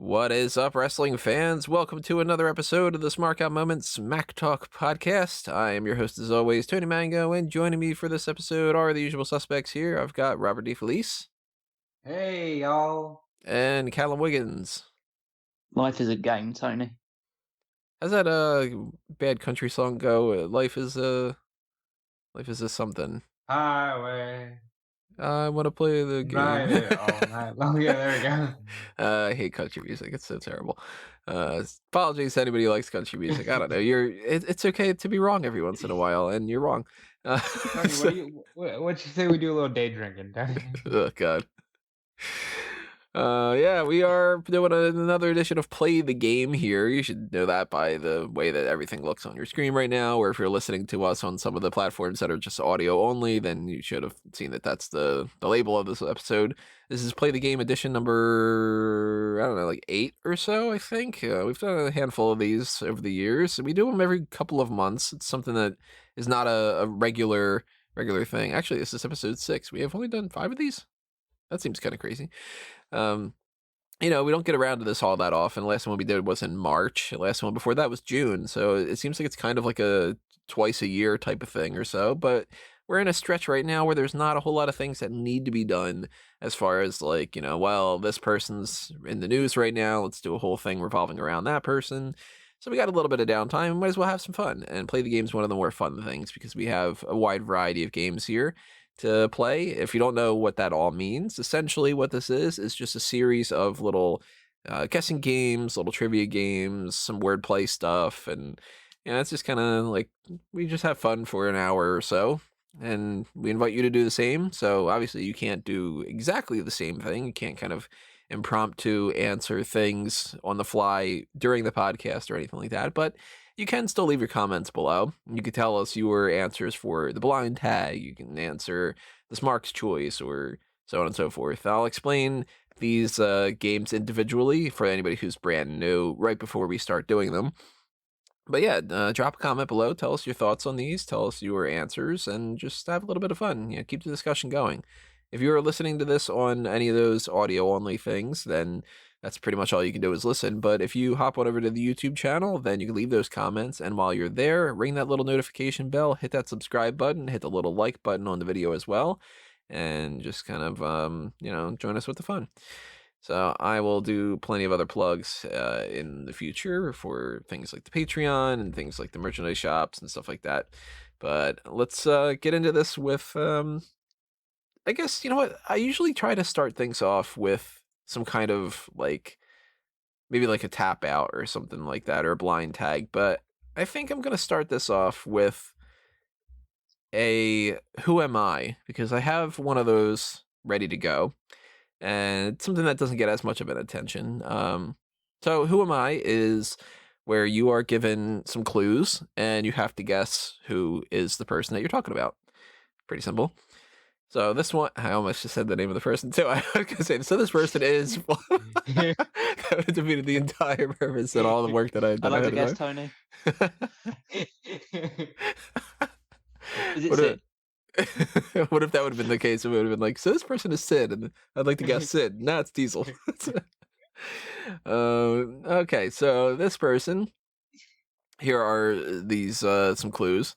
What is up, wrestling fans? Welcome to another episode of the Smark Moments Smack Talk podcast. I am your host, as always, Tony Mango, and joining me for this episode are the usual suspects here. I've got Robert DeFelice. Hey, y'all. And Callum Wiggins. Life is a game, Tony. How's that bad country song go? Life is a something. Highway. I want to play the game. Ride it all night long. Yeah, there we go. I hate country music. It's so terrible. Apologies to anybody who likes country music. I don't know. It's okay to be wrong every once in a while, and you're wrong. Tony, what you say we do a little day drinking, Tony? Oh, God. Yeah, we are doing another edition of Play the Game here. You should know that by the way that everything looks on your screen right now, or if you're listening to us on some of the platforms that are just audio only, then you should have seen that that's the label of this episode. This is Play the Game edition number, I don't know, like 8 or so, I think. We've done a handful of these over the years. We do them every couple of months. It's something that is not a regular thing. Actually, this is episode 6. We have only done 5 of these? That seems kind of crazy. We don't get around to this all that often. The last one we did was in March. The last one before that was June. So it seems like it's kind of like a twice a year type of thing or so. But we're in a stretch right now where there's not a whole lot of things that need to be done as far as like, this person's in the news right now. Let's do a whole thing revolving around that person. So we got a little bit of downtime. Might as well have some fun. And Play the Game is one of the more fun things because we have a wide variety of games here to play. If you don't know what that all means, essentially what this is just a series of little guessing games, little trivia games, some wordplay stuff, and it's just kind of like we just have fun for an hour or so, and we invite you to do the same. So obviously you can't do exactly the same thing. You can't kind of impromptu answer things on the fly during the podcast or anything like that, but you can still leave your comments below. You can tell us your answers for the blind tag. You can answer the Smark's choice or so on and so forth. I'll explain these games individually for anybody who's brand new right before we start doing them. But yeah, drop a comment below. Tell us your thoughts on these. Tell us your answers and just have a little bit of fun. Keep the discussion going. If you're listening to this on any of those audio-only things, then that's pretty much all you can do is listen. But if you hop on over to the YouTube channel, then you can leave those comments. And while you're there, ring that little notification bell, hit that subscribe button, hit the little like button on the video as well, and just kind of, join us with the fun. So I will do plenty of other plugs in the future for things like the Patreon and things like the merchandise shops and stuff like that. But let's get into this with... I guess, you know what, I usually try to start things off with some kind of, maybe like a tap out or something like that, or a blind tag, but I think I'm going to start this off with a Who Am I? Because I have one of those ready to go, and it's something that doesn't get as much of an attention. So Who Am I is where you are given some clues, and you have to guess who is the person that you're talking about. Pretty simple. So this one, I almost just said the name of the person too. I was going to say, so this person is, that would have defeated the entire purpose and all the work that I did. I'd like to guess, Tony. Is it Sid? What if that would have been the case? It would have been like, so this person is Sid, and I'd like to guess Sid. No, it's Diesel. Okay, so this person, here are these, some clues.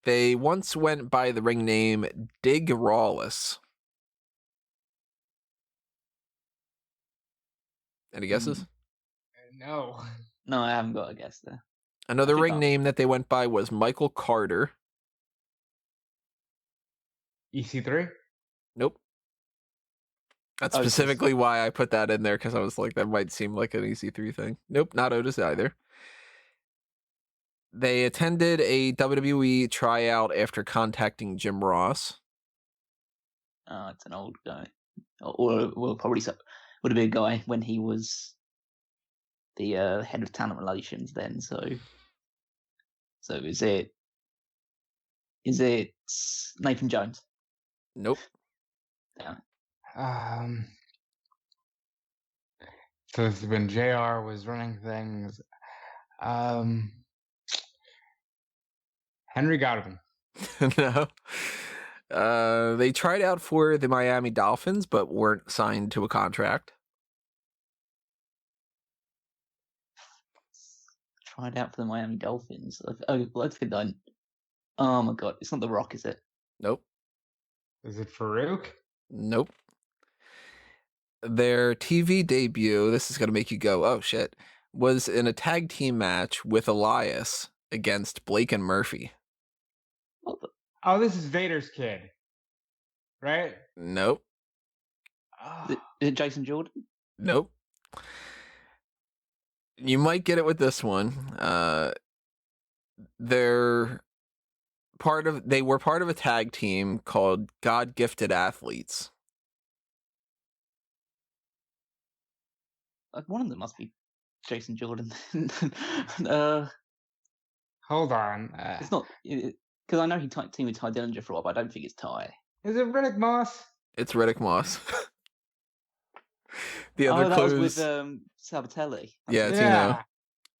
They once went by the ring name Dig Rawless. Any guesses? No. No, I haven't got a guess there. Another ring name that they went by was Michael Carter. EC3? Nope. That's specifically why I put that in there, because I was like, that might seem like an EC3 thing. Nope, not Otis either. They attended a WWE tryout after contacting Jim Ross. Oh, it's an old guy. Or probably would have been a guy when he was the head of talent relations then. So is it Nathan Jones? Nope. Damn. So this is when JR was running things. Henry Godwin. No. They tried out for the Miami Dolphins, but weren't signed to a contract. tried out for the Miami Dolphins. Oh, let's get done. Oh my god, it's not The Rock, is it? Nope. Is it Farouk? Nope. Their TV debut, this is going to make you go, oh shit, was in a tag team match with Elias against Blake and Murphy. What the? Oh, this is Vader's kid, right? Nope. Is it Jason Jordan? Nope. You might get it with this one. They were part of a tag team called God Gifted Athletes. One of them must be Jason Jordan. Hold on. It's not, because I know he teamed with Ty Dillinger for a while, but I don't think it's Ty. Is it Riddick Moss? It's Riddick Moss. The other that clues. was with Sabatelli. Yeah, Tino.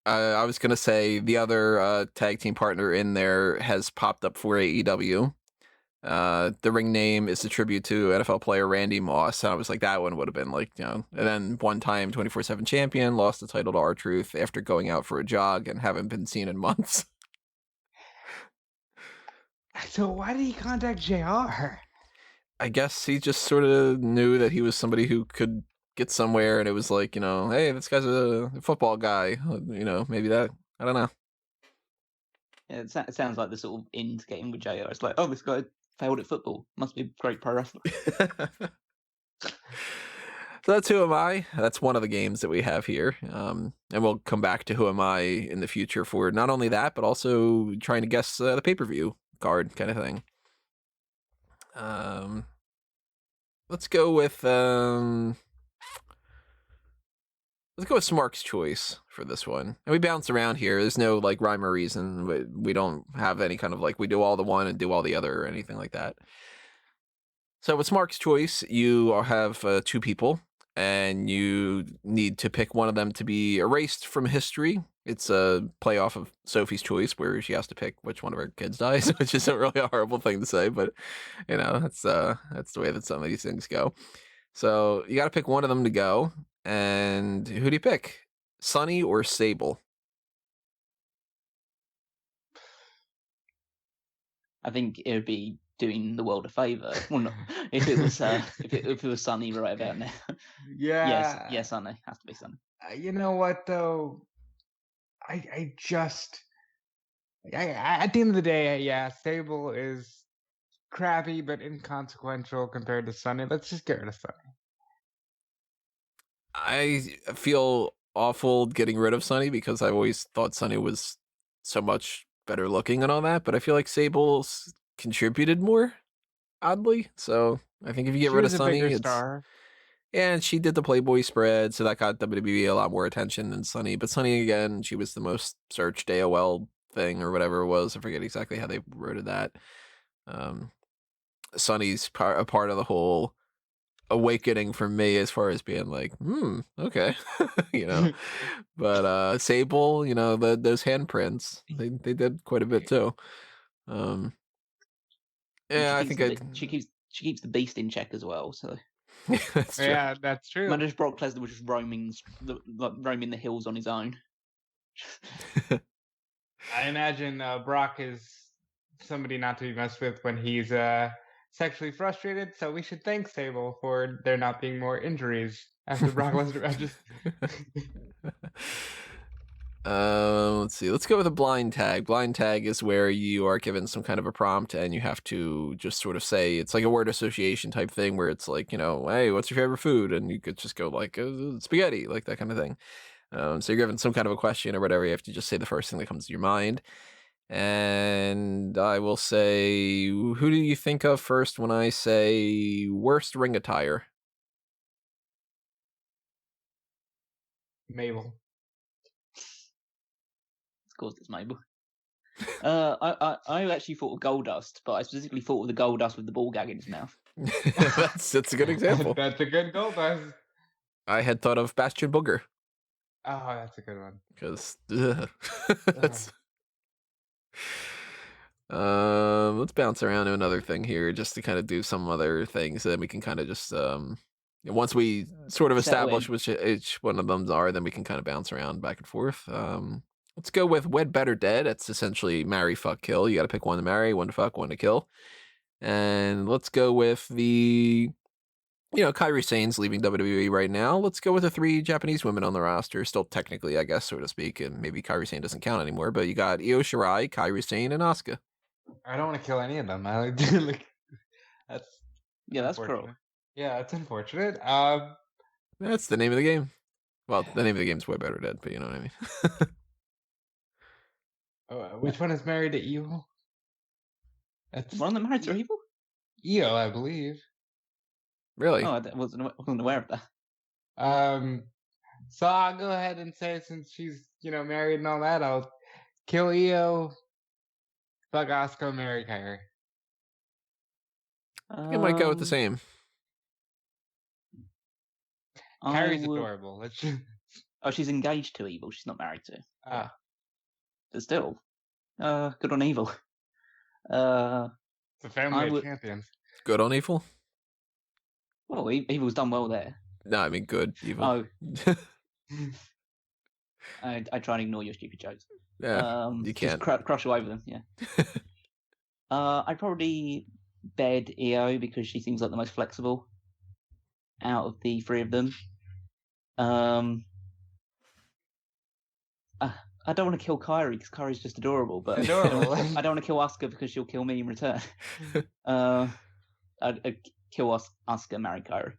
I was gonna say the other tag team partner in there has popped up for AEW. The ring name is a tribute to NFL player Randy Moss. And I was like, that one would have been like, and then one time 24/7 champion, lost the title to R-Truth after going out for a jog and haven't been seen in months. So why did he contact JR? I guess he just sort of knew that he was somebody who could get somewhere, and it was like, hey, this guy's a football guy. Maybe that. I don't know. Yeah, it sounds like the sort of end game with JR. It's like, oh, this guy failed at football. Must be a great pro wrestler. So that's Who Am I? That's one of the games that we have here. And we'll come back to Who Am I in the future for not only that, but also trying to guess the pay-per-view card kind of thing. Let's go with Smark's choice for this one. And we bounce around here. There's no like rhyme or reason. We don't have any kind of like we do all the one and do all the other or anything like that. So with Smark's choice, you have two people, and you need to pick one of them to be erased from history. It's a play off of Sophie's Choice, where she has to pick which one of her kids dies, which is a really horrible thing to say, but that's the way that some of these things go. So you got to pick one of them to go, and who do you pick? Sunny or Sable? I think it would be doing the world a favor. Well, not, if it was if it was Sunny right about now. Yeah. Yes, Sunny has to be Sunny. You know what though? I at the end of the day, yeah, Sable is crappy but inconsequential compared to Sunny. Let's just get rid of Sunny. I feel awful getting rid of Sunny because I always thought Sunny was so much better looking and all that, but I feel like Sable's contributed more, oddly. So I think if you get rid of Sunny, it's star. Yeah, and she did the Playboy spread, so that got WWE a lot more attention than Sunny. But Sunny, again, she was the most searched AOL thing or whatever it was. I forget exactly how they worded that. Sunny's a part of the whole awakening for me as far as being like, okay, But Sable, those handprints, they did quite a bit too. Yeah, I think she keeps the beast in check as well. So that's true. Yeah, that's true. Imagine if Brock Lesnar was just roaming the hills on his own. I imagine Brock is somebody not to be messed with when he's sexually frustrated. So we should thank Sable for there not being more injuries after Brock Lesnar matches. Let's see. Let's go with a blind tag. Blind tag is where you are given some kind of a prompt and you have to just sort of say, it's like a word association type thing where it's like, hey, what's your favorite food? And you could just go like spaghetti, like that kind of thing. So you're given some kind of a question or whatever. You have to just say the first thing that comes to your mind. And I will say, who do you think of first when I say worst ring attire? Mabel. Of course, it's Mabel. I actually thought of Goldust, but I specifically thought of the Goldust with the ball gag in his mouth. That's a good example. That's a good Goldust. I had thought of Bastion Booger. Oh, that's a good one. Because let's bounce around to another thing here just to kind of do some other things, so then we can kind of just once we sort of establish which each one of them are, then we can kind of bounce around back and forth. Let's go with Wed, Better, Dead. It's essentially marry, fuck, kill. You got to pick one to marry, one to fuck, one to kill. And let's go with the, Kairi Sane's leaving WWE right now. Let's go with the 3 Japanese women on the roster. Still technically, I guess, so to speak. And maybe Kairi Sane doesn't count anymore. But you got Io Shirai, Kairi Sane, and Asuka. I don't want to kill any of them. That's that's unfortunate. cruel. Yeah, it's unfortunate. That's the name of the game. Well, the name of the game's Way Better Dead, but you know what I mean. Which one is married to Evil? That's One of them married to Evil? Io, I believe. Really? Oh, I wasn't aware of that. So I'll go ahead and say, since she's married and all that, I'll kill Io, fuck Asuka, marry Kairi. I might go with the same. Kairi's adorable. Let's just... Oh, she's engaged to Evil. She's not married to. Ah. But still, good on Evil. It's a family of champions. Good on Evil? Well, Evil's done well there. No, I mean good, Evil. Oh. I try and ignore your stupid jokes. Yeah, you can't. Just crush away with them, yeah. I'd probably bed Io because she seems like the most flexible out of the 3 of them. I don't want to kill Kairi because Kairi's just adorable, but adorable. I don't want to kill Asuka because she'll kill me in return. I'd kill Asuka, marry Kairi.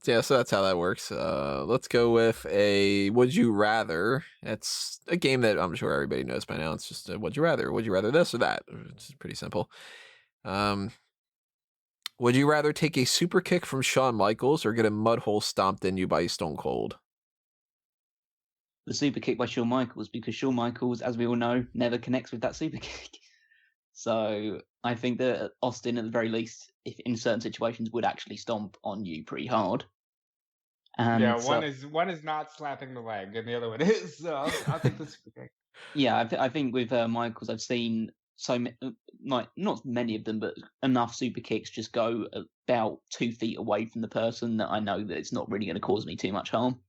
Yeah, so that's how that works. Let's go with a Would You Rather. It's a game that I'm sure everybody knows by now. It's just a Would You Rather. Would you rather this or that? It's pretty simple. Would you rather take a super kick from Shawn Michaels or get a mud hole stomped in you by Stone Cold? The super kick by Shawn Michaels, because Shawn Michaels, as we all know, never connects with that super kick. So I think that Austin, at the very least, if in certain situations, would actually stomp on you pretty hard. And yeah, one is not slapping the leg, and the other one is. So I'll take the super kick. Yeah, I think with Michaels, I've seen not many of them, but enough super kicks just go about 2 feet away from the person that I know that it's not really going to cause me too much harm.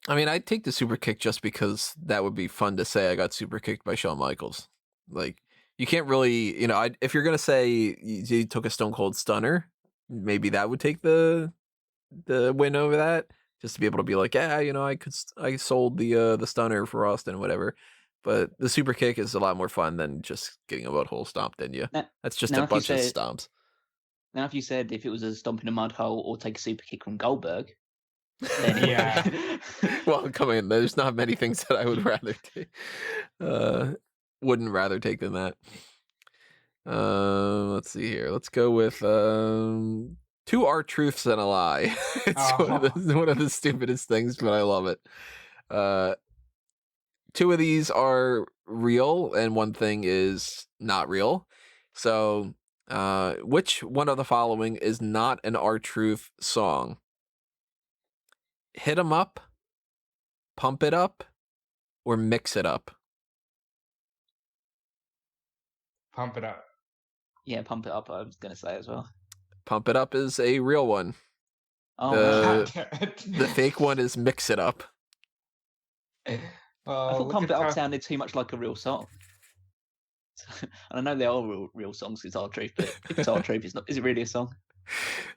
I mean, I'd take the super kick just because that would be fun to say I got super kicked by Shawn Michaels. Like, you can't really, if you're going to say you took a Stone Cold Stunner, maybe that would take the win over that, just to be able to be like, yeah, I sold the Stunner for Austin or whatever. But the super kick is a lot more fun than just getting a butthole stomped in you. That's just a bunch of stomps. Now, if you said if it was a stomp in a mud hole or take a super kick from Goldberg, then yeah. Well, come in. There's not many things that I would rather take. Wouldn't rather take than that. Let's see here. Let's go with 2 R-truths and a lie. It's one of the stupidest things, but I love it. 2 of these are real, and 1 thing is not real. So, which one of the following is not an R-truth song? Hit 'em up, pump it up, or mix it up? Pump it up. Yeah, pump it up, I was going to say as well. Pump it up is a real one. Oh, the fake one is mix it up. Well, I thought pump it up sounded too much like a real song. And I know they are real songs, it's R-Truth, but if it's R-Truth, it's not. Is it really a song?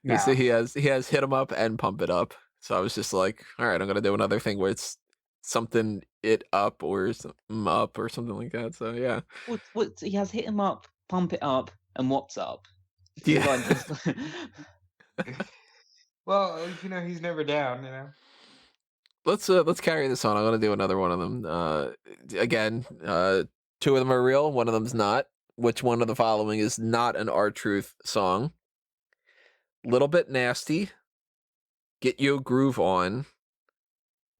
No. So he has hit 'em up and pump it up. So I was just like, all right, I'm going to do another thing where it's something it up or something up or something like that. So, yeah. What he has hit 'em up, pump it up, and what's up? Yeah. Well, he's never down, Let's carry this on. I'm going to do another one of them. Again, 2 of them are real. 1 of them's not. Which one of the following is not an R-Truth song? Little Bit Nasty, Get Your Groove On,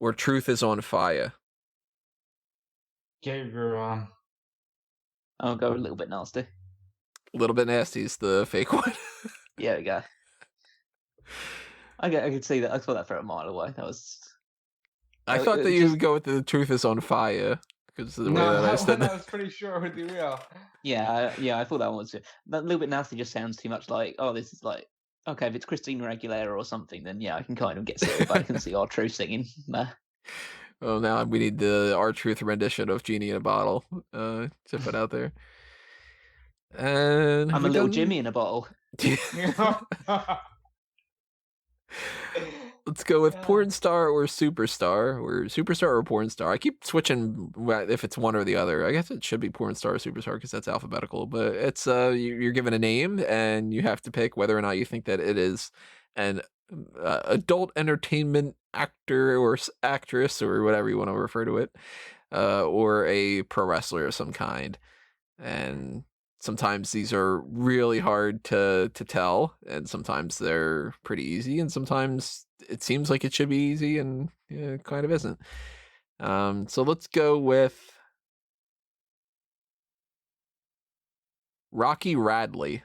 or Truth Is on Fire? Get Your Groove On. I'll go a Little Bit Nasty. A Little Bit Nasty is the fake one. Yeah, we go. I could see that. I saw that for a mile away. That was. I thought that you would go with the Truth Is on Fire because of the way that I said that. I was pretty sure would be real. Yeah, I thought that one was. That Little Bit Nasty just sounds too much like. Oh, this is like. Okay, if it's Christina Aguilera or something, then yeah, I can kind of get it. But I can see R-Truth singing. Oh, now we need the R-Truth rendition of Genie in a Bottle to put out there. And I'm a little Jimmy in a bottle. Let's go with Yeah. Pornstar or Superstar, or Superstar or Pornstar. I keep switching if it's one or the other. I guess it should be Pornstar or Superstar because that's alphabetical. But it's you're given a name and you have to pick whether or not you think that it is an adult entertainment actor or actress or whatever you want to refer to it, or a pro wrestler of some kind. And sometimes these are really hard to tell, and sometimes they're pretty easy, and sometimes it seems like it should be easy and it kind of isn't. So let's go with Rocky Radley.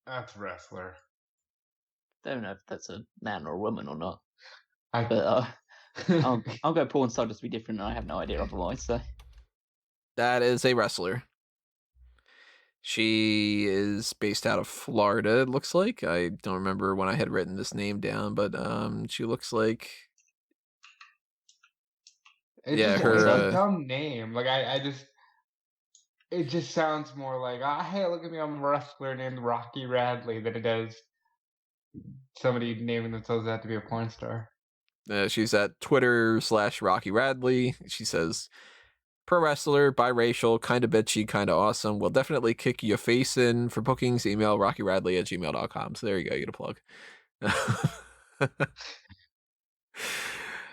That's wrestler. Don't know if that's a man or a woman or not. I But I'll go Pornstar just to be different. I have no idea otherwise. So That is a wrestler. She is based out of Florida, it looks like. I don't remember when I had written this name down, but she looks like It's Yeah, just her, a dumb name. Like it just sounds more like, hey, look at me, I'm a wrestler named Rocky Radley, than it does somebody naming themselves that to be a porn star. she's at Twitter/Rocky Radley. She says, pro wrestler, biracial, kind of bitchy, kind of awesome. Will definitely kick your face in. For bookings, email rockyradley@gmail.com. So there you go. You get a plug.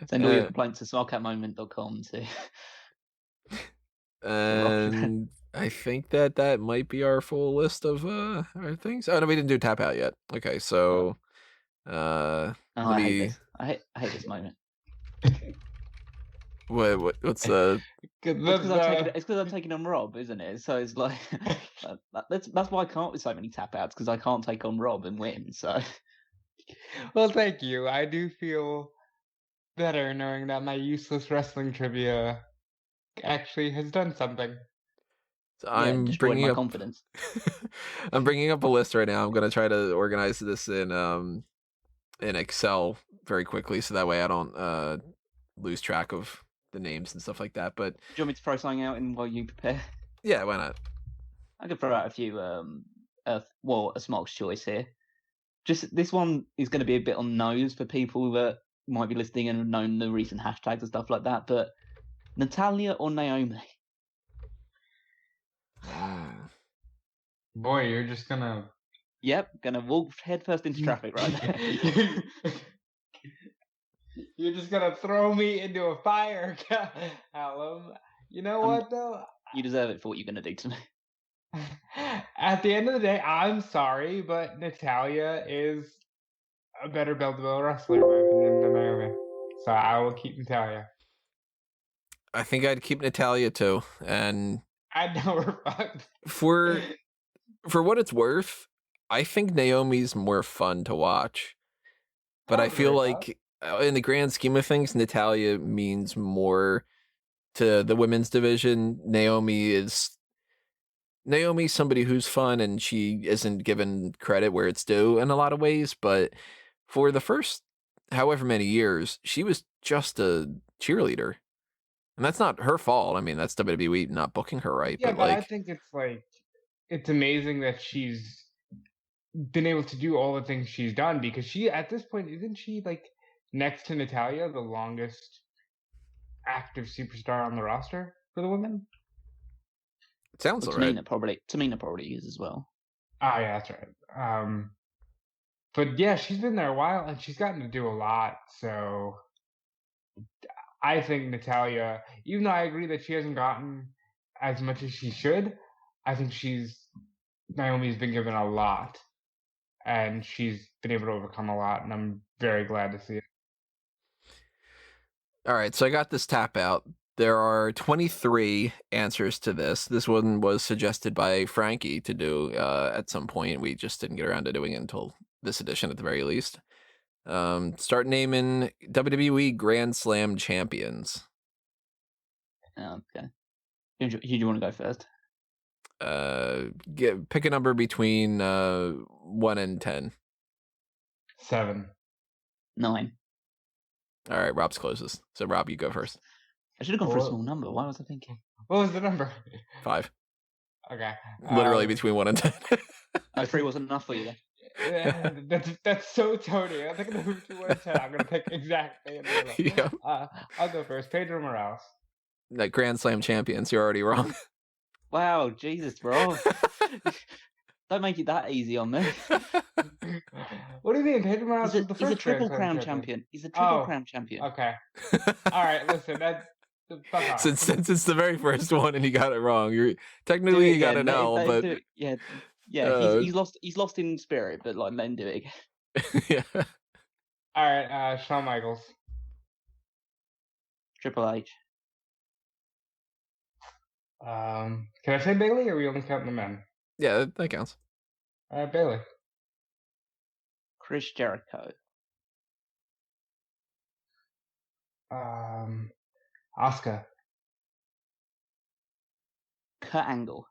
send all your complaints to smark@moment.com too. And I think that might be our full list of our things. Oh no, we didn't do tap out yet. Okay, so let I hate me. this. I hate this moment. What's It's It's because I'm taking on Rob, isn't it? So it's like that's why I can't with so many tap outs, because I can't take on Rob and win. So well, thank you. I do feel better knowing that my useless wrestling trivia actually has done something. I'm destroyed bringing my up confidence. I'm bringing up a list right now. I'm gonna try to organize this in Excel very quickly, so that way I don't lose track of the names and stuff like that. But Do you want me to throw something out in while you prepare? yeah, why not? I could throw out a few. A Smark's choice here. Just this one is going to be a bit on nose for people that might be listening and have known the recent hashtags and stuff like that. But Natalya or Naomi? Boy, you're just gonna. Yep, gonna walk headfirst into traffic right there. You're just gonna throw me into a fire, Callum. You know what though? You deserve it for what you're gonna do to me. At the end of the day, I'm sorry, but Natalya is a better belt-to-belt wrestler, in my opinion, than Naomi. So I will keep Natalya. I think I'd keep Natalya too, and I know fucked. for what it's worth, I think Naomi's more fun to watch. But I feel like in the grand scheme of things, Natalya means more to the women's division. Naomi's somebody who's fun, and she isn't given credit where it's due in a lot of ways. But for the first however many years, she was just a cheerleader. And that's not her fault. I mean, that's WWE not booking her right. Yeah, but but like, I think it's amazing that she's been able to do all the things she's done, because she, at this point, isn't she like next to Natalya, the longest active superstar on the roster for the women? it sounds alright. Tamina probably is as well. Ah, yeah, that's right. But yeah, she's been there a while and she's gotten to do a lot. So I think Natalya, even though I agree that she hasn't gotten as much as she should, I think Naomi's been given a lot, and she's been able to overcome a lot, and I'm very glad to see it. All right, so I got this tap out. There are 23 answers to this. This one was suggested by Frankie to do at some point. We just didn't get around to doing it until this edition at the very least. Start naming WWE Grand Slam champions. Okay. Who do you want to go first? Pick a number between 1 and 10. 7. 9. All right, Rob's closest. So Rob, you go first. I should have gone for a Well- small number. Why was I thinking? What was the number? 5. Okay. Literally between 1 and 10. Oh, 3 wasn't enough for you then. That's so Tony. I'm thinking of 2 1 10. I'm gonna pick exactly in the middle. Yeah. I'll go first. Pedro Morales. Like Grand Slam champions, you're already wrong. Wow, Jesus, bro. Don't make it that easy on me. What do you mean? Pedro Morales was the He's a first triple Grand Slam crown champion. He's a triple Oh, crown champion. Okay. All right. Listen. Fuck off. Since it's the very first one and you got it wrong, you're technically you got an L, but yeah, he's lost in spirit, but like let him do it again. yeah. All right. Shawn Michaels. Triple H. Can I say Bailey, or are we only counting the men? Yeah, that counts. Bailey. Chris Jericho. Asuka. Kurt Angle.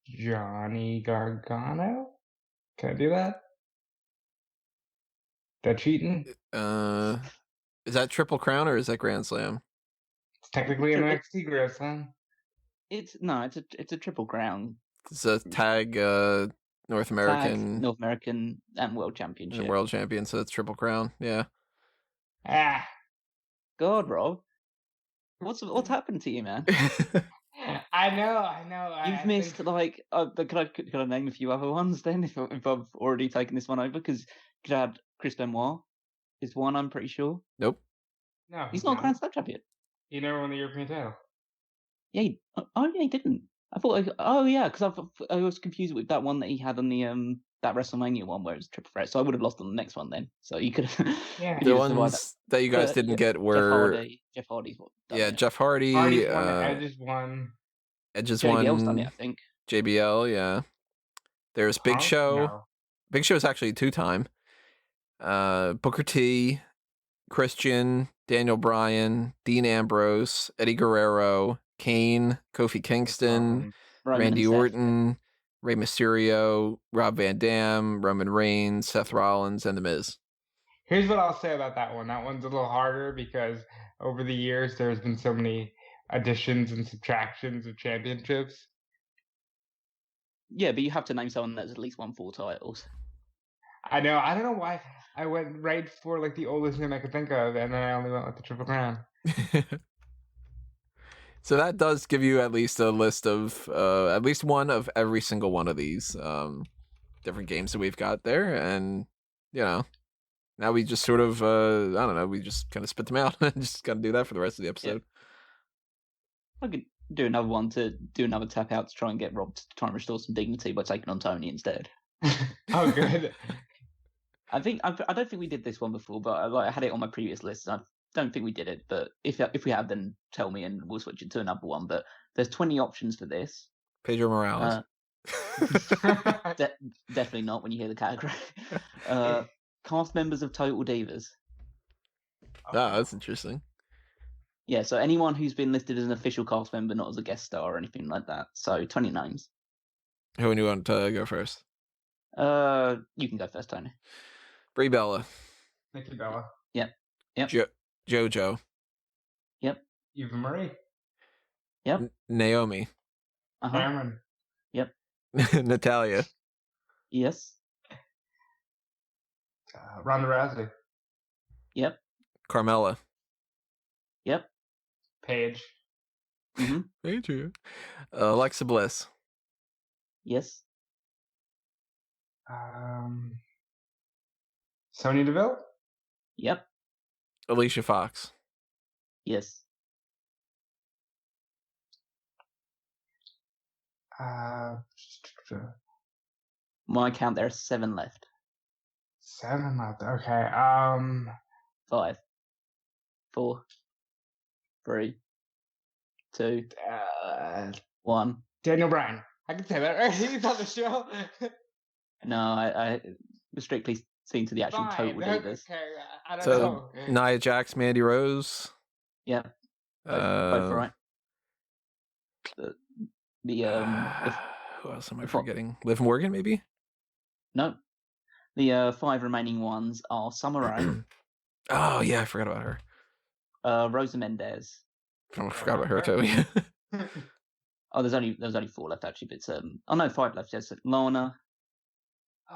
Johnny Gargano. Can I do that? That cheating? Is that Triple Crown or is that Grand Slam? It's technically an Triple- NXT Grand Slam. It's a triple crown. It's a tag North American North American and World Championship. and World Champion, so it's Triple Crown. Yeah. Ah. God, Rob. What's happened to you, man? I know. You've missed like. Could I name a few other ones then? If I've already taken this one over, because could I add Chris Benoit is one. I'm pretty sure. Nope. No, He's not a Grand Slam champion. He never won the European title. Yeah. He didn't. I thought. Because I was confused with that one that he had on the that WrestleMania one where it was triple threat. So I would have lost on the next one then. So you could. Yeah. The ones that you guys didn't get were Jeff Hardy's one. Jeff Hardy. Hardy's won. Edge's won. Edge's JBL's done won. it, I think. JBL, yeah. There's Big Punk? Show. No. Big Show's actually 2-time. Booker T, Christian, Daniel Bryan, Dean Ambrose, Eddie Guerrero, Kane, Kofi Kingston, Roman Randy and Seth. Orton, Rey Mysterio, Rob Van Dam, Roman Reigns, Seth Rollins, and The Miz. Here's what I'll say about that one. That one's a little harder because over the years there's been so many additions and subtractions of championships. Yeah, but you have to name someone that's at least won 4 titles. I know. I don't know why I went right for like the oldest name I could think of, and then I only went with the Triple Crown. So that does give you at least a list of at least one of every single one of these different games that we've got there, and now we just sort of I don't know, we just kind of spit them out and just gotta do that for the rest of the episode. I could do another one to do another tap out to try and get Rob to try and restore some dignity by taking on Tony instead. Oh, good. I don't think we did this one before, but I had it on my previous list. I don't think we did it, but if we have, then tell me and we'll switch it to another one. But there's 20 options for this. Pedro Morales. Definitely not when you hear the category. Cast members of Total Divas. That's interesting. Yeah, so anyone who's been listed as an official cast member, not as a guest star or anything like that. So 20 names. Who do you want to go first? You can go first, Tony. Brie Bella. Nikki Bella. Yep. JoJo. Yep. Eva Marie. Yep. Naomi. Cameron. Yep. Natalia. Yes. Ronda Rousey. Yep. Carmella. Yep. Paige. Mm-hmm. Adrian. Alexa Bliss. Yes. Sonya Deville. Yep. Alicia Fox. Yes. My count, there are 7 left. 7 left. Okay. 5, 4, 3, 2, 1. Daniel Bryan. I can say that, right? He's on the show. No, I was strictly seen to the actual Fine. Total Divas. Okay. I don't So know. Nia Jax, Mandy Rose. Yeah. Both right. The who else am I forgetting? Liv Morgan, maybe? no. The 5 remaining ones are Summer Rae, Oh yeah, I forgot about her. Rosa Mendez. I forgot about her too. Yeah. Oh, there was only 4 left actually, but it's 5 left. Yes, Lana,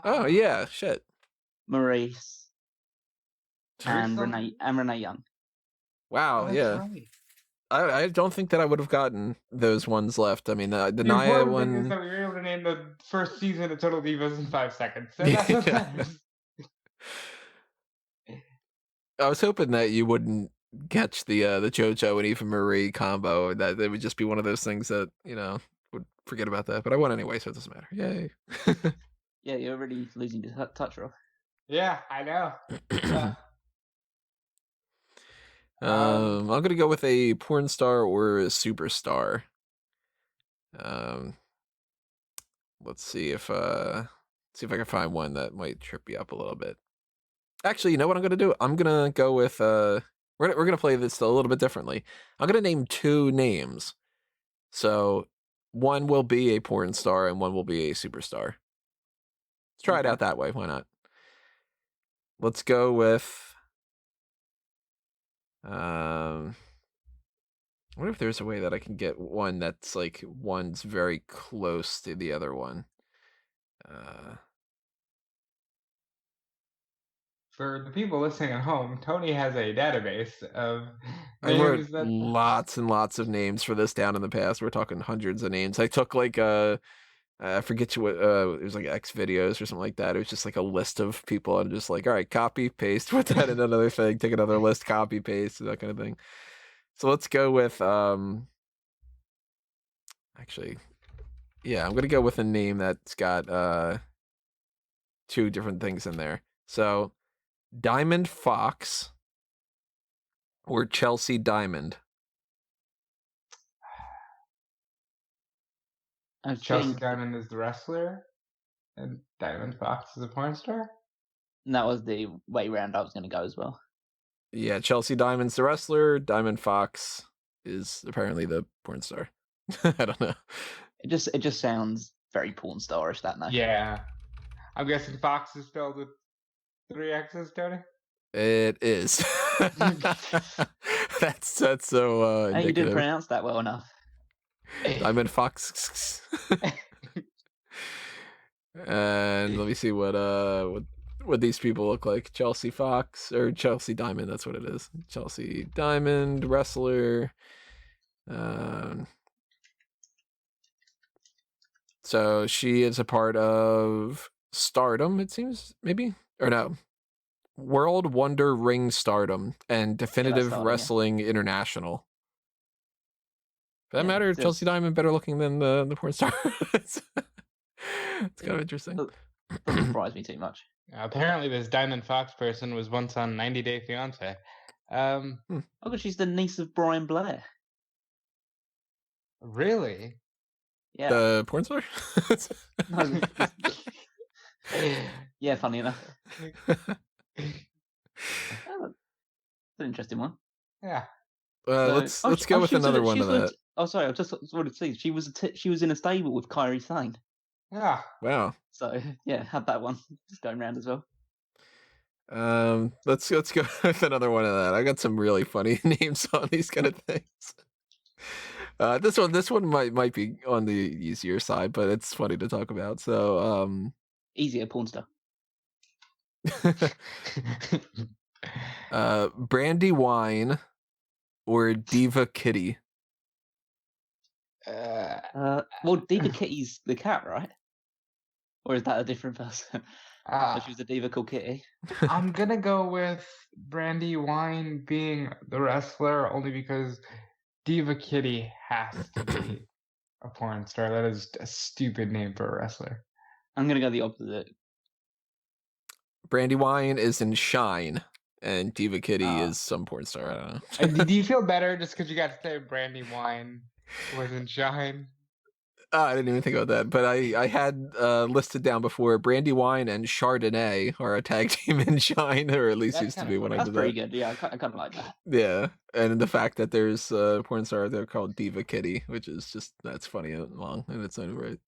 Oh yeah, shit. Maurice, and Recently? Renee Young. Wow, Oh, that's yeah. right. I don't think that I would have gotten those ones left. I mean, the The Nia important thing is one. that we were able to name the first season of Total Divas in 5 seconds. So Yeah. that's what matters. I was hoping that you wouldn't catch the JoJo and Eva Marie combo. That it would just be one of those things that would forget about that. But I won anyway, so it doesn't matter. Yay! Yeah, you're already losing the touch, Rob. Yeah, I know. I'm gonna go with a porn star or a superstar. Let's see if I can find one that might trip you up a little bit. Actually, you know what I'm gonna do? I'm gonna go with we're gonna play this a little bit differently. I'm gonna name 2 names. So one will be a porn star and one will be a superstar. Let's try it out that way. Why not? Let's go with I wonder if there's a way that I can get one that's like one's very close to the other one. For the people listening at home, Tony has a database of I wrote names that. lots and lots of names for this down in the past. We're talking hundreds of names. I took like I forget what it was, like X videos or something like that. It was just like a list of people and just like, all right, copy, paste, put that in another thing, take another list, copy, paste, that kind of thing. So let's go with actually, yeah, I'm gonna go with a name that's got 2 different things in there. So Diamond Fox or Chelsea Diamond. Chelsea Diamond is the wrestler, and Diamond Fox is a porn star? That was the way round I was going to go as well. Yeah, Chelsea Diamond's the wrestler. Diamond Fox is apparently the porn star. I don't know. It just sounds very porn starish, that name. Yeah. I'm guessing Fox is spelled with 3 X's, Tony? It is. that's so Hey, you didn't indicative. pronounce that well enough. Diamond Fox. And let me see what these people look like. Chelsea Fox or Chelsea Diamond, that's what it is. Chelsea Diamond, wrestler. So she is a part of Stardom, it seems, maybe? Or no. World Wonder Ring Stardom and Definitive Stardom, Wrestling International. For that Yeah, matter, it's Chelsea Diamond better looking than the porn star. It's kind of interesting. Doesn't surprise me too much. Apparently, this Diamond Fox person was once on 90 Day Fiance. Oh, but she's the niece of Brian Blair. Really? Yeah. The porn star? No, yeah, funny enough. That's an interesting one. Yeah. Let's go with another one of that. Sorry, I just wanted to say she was in a stable with Kairi Sane. Yeah. Wow. So yeah, had that one just going around as well. Let's go with another one of that. I got some really funny names on these kind of things. This one might be on the easier side, but it's funny to talk about. So easier porn star. Brandy Wine or Diva Kitty. Well, Diva Kitty's the cat, right? Or is that a different person? She was a diva called Kitty. I'm gonna go with Brandy Wine being the wrestler only because Diva Kitty has to be a porn star. That is a stupid name for a wrestler. I'm gonna go the opposite. Brandy Wine is in Shine, and Diva Kitty is some porn star. I don't know. Do you feel better just because you got to say Brandy Wine was in Shine? I didn't even think about that, but I had listed down before Brandy Wine and Chardonnay are a tag team in Shine, or at least used to be when I did that. That's pretty good. Yeah, I kind of like that. Yeah, and the fact that there's a porn star there called Diva Kitty, which is just that's funny and long in its own right.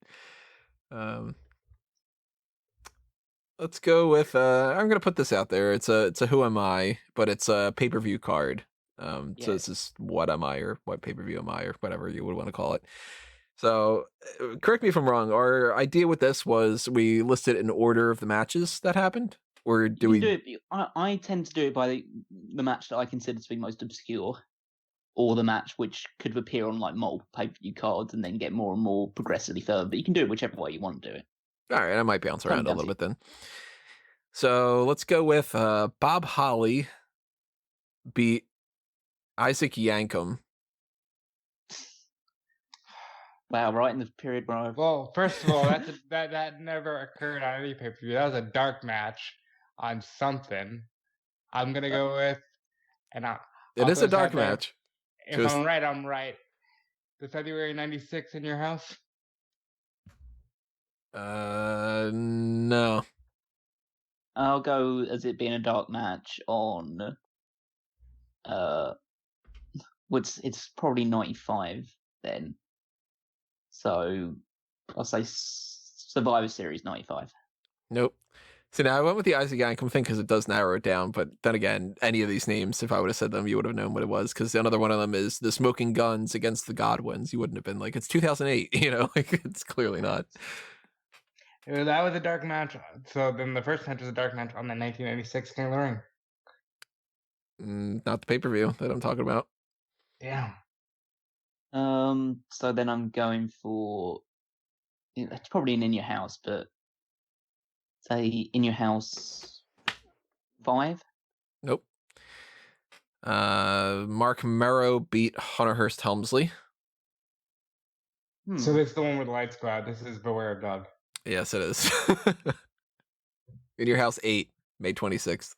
Let's go with I'm gonna put this out there. It's a Who Am I, but it's a pay-per-view card. So Yeah. this is What Am I, or What Pay-per-view Am I, or whatever you would want to call it. So correct me if I'm wrong. Our idea with this was we listed in order of the matches that happened, or do You we? can do it. I tend to do it by the match that I consider to be most obscure, or the match which could appear on like multiple pay-per-view cards and then get more and more progressively further. But you can do it whichever way you want to do it. All right, I might bounce Totally around a down little to you. bit then. So let's go with Bob Holly beat Isaac Yankem. Wow, right in the period where I Well, first of all, that never occurred on any pay per view. That was a dark match on something. I'm gonna go with, and It is a dark match. If I'm right, I'm right. The February '96 in your house. No. I'll go as it being a dark match on it's probably 95 then. So I'll say Survivor Series 95. Nope. So now I went with the Isaac Yankem thing because it does narrow it down. But then again, any of these names, if I would have said them, you would have known what it was. Because another one of them is the Smoking Guns against the Godwins. You wouldn't have been like, it's 2008. Like it's clearly not. That was a dark match. So then the first match was a dark match on the 1996 King of the Ring. Not the pay-per-view that I'm talking about. Yeah. So then I'm going for, it's probably an In Your House, but say In Your House 5. Nope. Mark Merrow beat Hunter Hearst Helmsley. So this is the one with the lights go out. This is Beware of Doug. Yes, it is. In Your House 8, May 26th.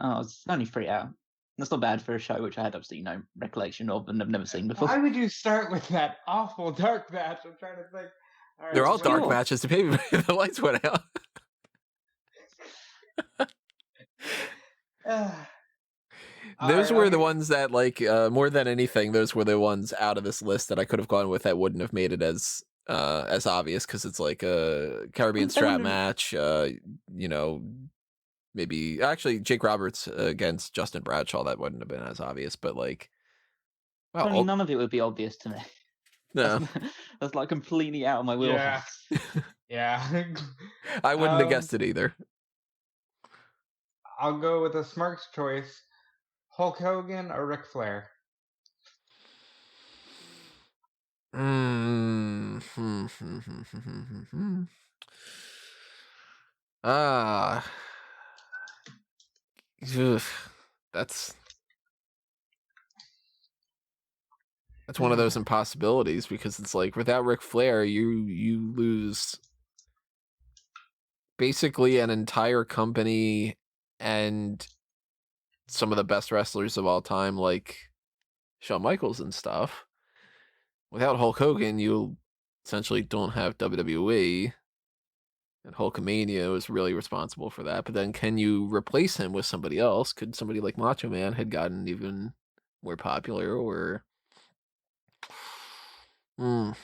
Oh, it's only 3 hours. That's not bad for a show which I had absolutely no recollection of and I've never seen before. Why would you start with that awful dark match? I'm trying to think. All right, they're all dark matches. The lights went out. Those were the ones that, like, more than anything, those were the ones out of this list that I could have gone with that wouldn't have made it as obvious, because it's like a Caribbean strap match. Maybe actually Jake Roberts against Justin Bradshaw, that wouldn't have been as obvious, but like, well, none of it would be obvious to me. No, that's like completely out of my wheelhouse. Yeah. I wouldn't have guessed it either. I'll go with a Smark's choice: Hulk Hogan or Ric Flair. That's one of those impossibilities, because it's like, without Ric Flair, you lose basically an entire company and some of the best wrestlers of all time, like Shawn Michaels and stuff. Without Hulk Hogan, you essentially don't have WWE, and Hulkamania was really responsible for that. But then, can you replace him with somebody else? Could somebody like Macho Man had gotten even more popular, or I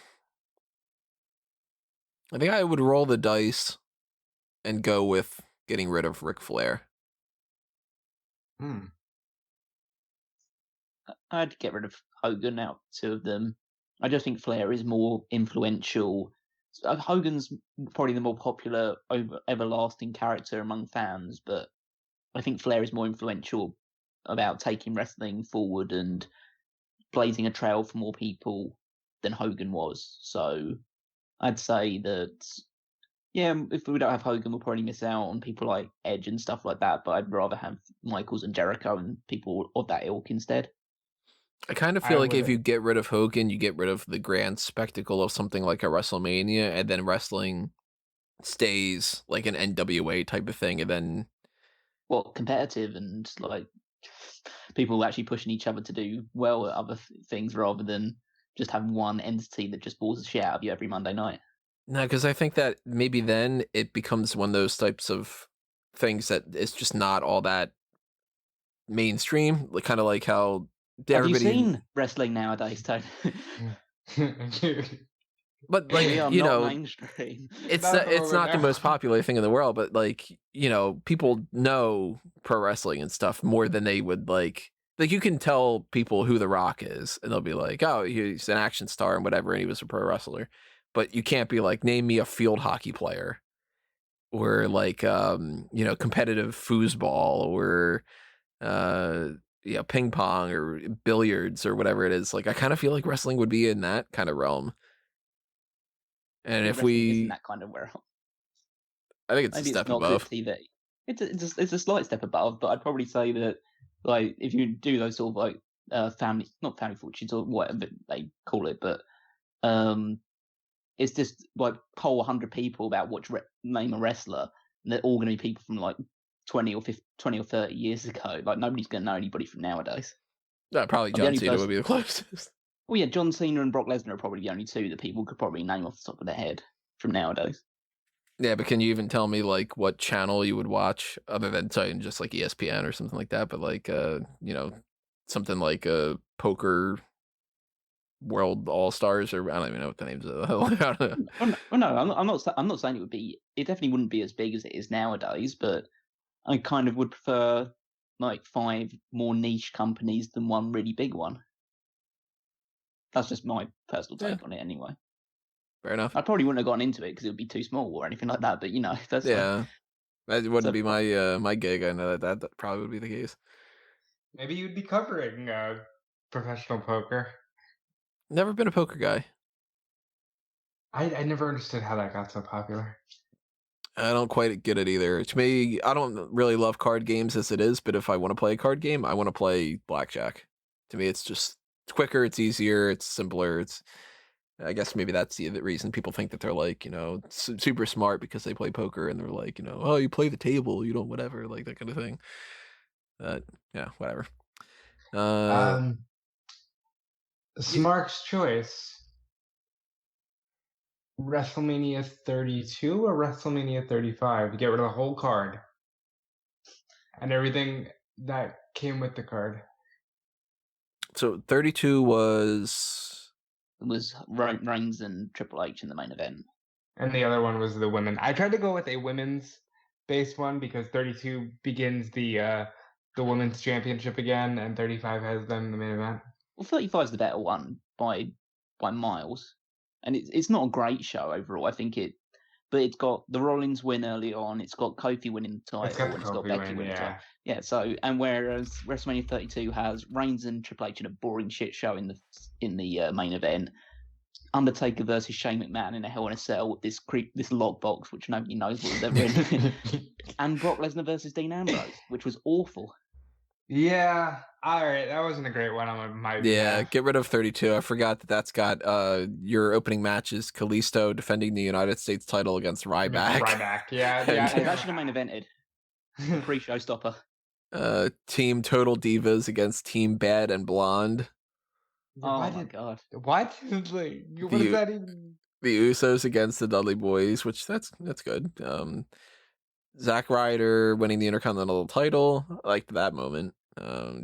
think I would roll the dice and go with getting rid of Ric Flair. I'd get rid of Hogan out of two of them. I just think Flair is more influential. Hogan's probably the more popular, everlasting character among fans, but I think Flair is more influential about taking wrestling forward and blazing a trail for more people than Hogan was. So I'd say that, yeah, if we don't have Hogan, we'll probably miss out on people like Edge and stuff like that, but I'd rather have Michaels and Jericho and people of that ilk instead. I kind of feel like if you get rid of Hogan, you get rid of the grand spectacle of something like a WrestleMania, and then wrestling stays like an NWA type of thing, and then competitive and like people actually pushing each other to do well at other things rather than just having one entity that just balls the shit out of you every Monday night. No, because I think that maybe then it becomes one of those types of things that it's just not all that mainstream, like kind of like how have you seen wrestling nowadays, Tony? But like, We are you not know, mainstream. it's Not at the it's moment, not the no. most popular thing in the world, but like, you know, people know pro wrestling and stuff more than they would like you can tell people who The Rock is and they'll be like, oh, he's an action star and whatever, and he was a pro wrestler. But you can't be like, name me a field hockey player or like you know, competitive foosball or ping pong or billiards or whatever it is. Like, I kind of feel like wrestling would be in that kind of realm. And if Wrestling isn't we, that kind of realm. I think it's Maybe a step it's not good above. TV. It's a slight step above, but I'd probably say that like if you do those sort of like not family fortunes or whatever they call it, but it's just like poll 100 people about name a wrestler, and they're all going to be people from like 20 or 30 years ago. Like nobody's going to know anybody from nowadays. Probably Like, John Cena would be the closest. Well, yeah, John Cena and Brock Lesnar are probably the only two that people could probably name off the top of their head from nowadays. Yeah, but can you even tell me like what channel you would watch other than saying just like ESPN or something like that? But like you know, something like Poker World All Stars, or I don't even know what the names of. I don't know. I'm not saying it would be. It definitely wouldn't be as big as it is nowadays, but I kind of would prefer like 5 more niche companies than one really big one. That's just my personal take on it, anyway. Fair enough. I probably wouldn't have gone into it because it would be too small or anything like that. But you know, that's that wouldn't be my my gig. I know that probably would be the case. Maybe you'd be covering professional poker. Never been a poker guy. I never understood how that got so popular. I don't quite get it either. To me, I don't really love card games as it is, but if I want to play a card game, I want to play blackjack. To me, it's quicker, it's easier, it's simpler. I guess maybe that's the reason people think that they're like, you know, super smart because they play poker and they're like, you know, oh, you play the table, you don't whatever, like that kind of thing. Yeah, whatever. Smark's choice. WrestleMania 32 or WrestleMania 35 to get rid of the whole card and everything that came with the card. So 32 was Reigns and Triple H in the main event, and the other one was the women. I tried to go with a women's based one because 32 begins the women's championship again, and 35 has them in the main event. Well, 35 is the better one by miles, and it's not a great show overall. I think but it's got the Rollins win early on. It's got Kofi winning the title, and it's got Becky winning the title. Yeah. So, and whereas WrestleMania 32 has Reigns and Triple H in a boring shit show in the main event, Undertaker versus Shane McMahon in a Hell in a Cell with this lockbox which nobody knows what was ever in, and Brock Lesnar versus Dean Ambrose, which was awful. Yeah, all right, that wasn't a great one on my behalf. Get rid of 32. I forgot that's got your opening matches, Kalisto defending the United States title against Ryback. Yeah. That should have main evented. Pre-show stopper. Team Total Divas against Team Bad and Blonde. Oh my god. What? Like, what is that even? The Usos against the Dudley Boys, which that's good. Zack Ryder winning the Intercontinental title. I liked that moment.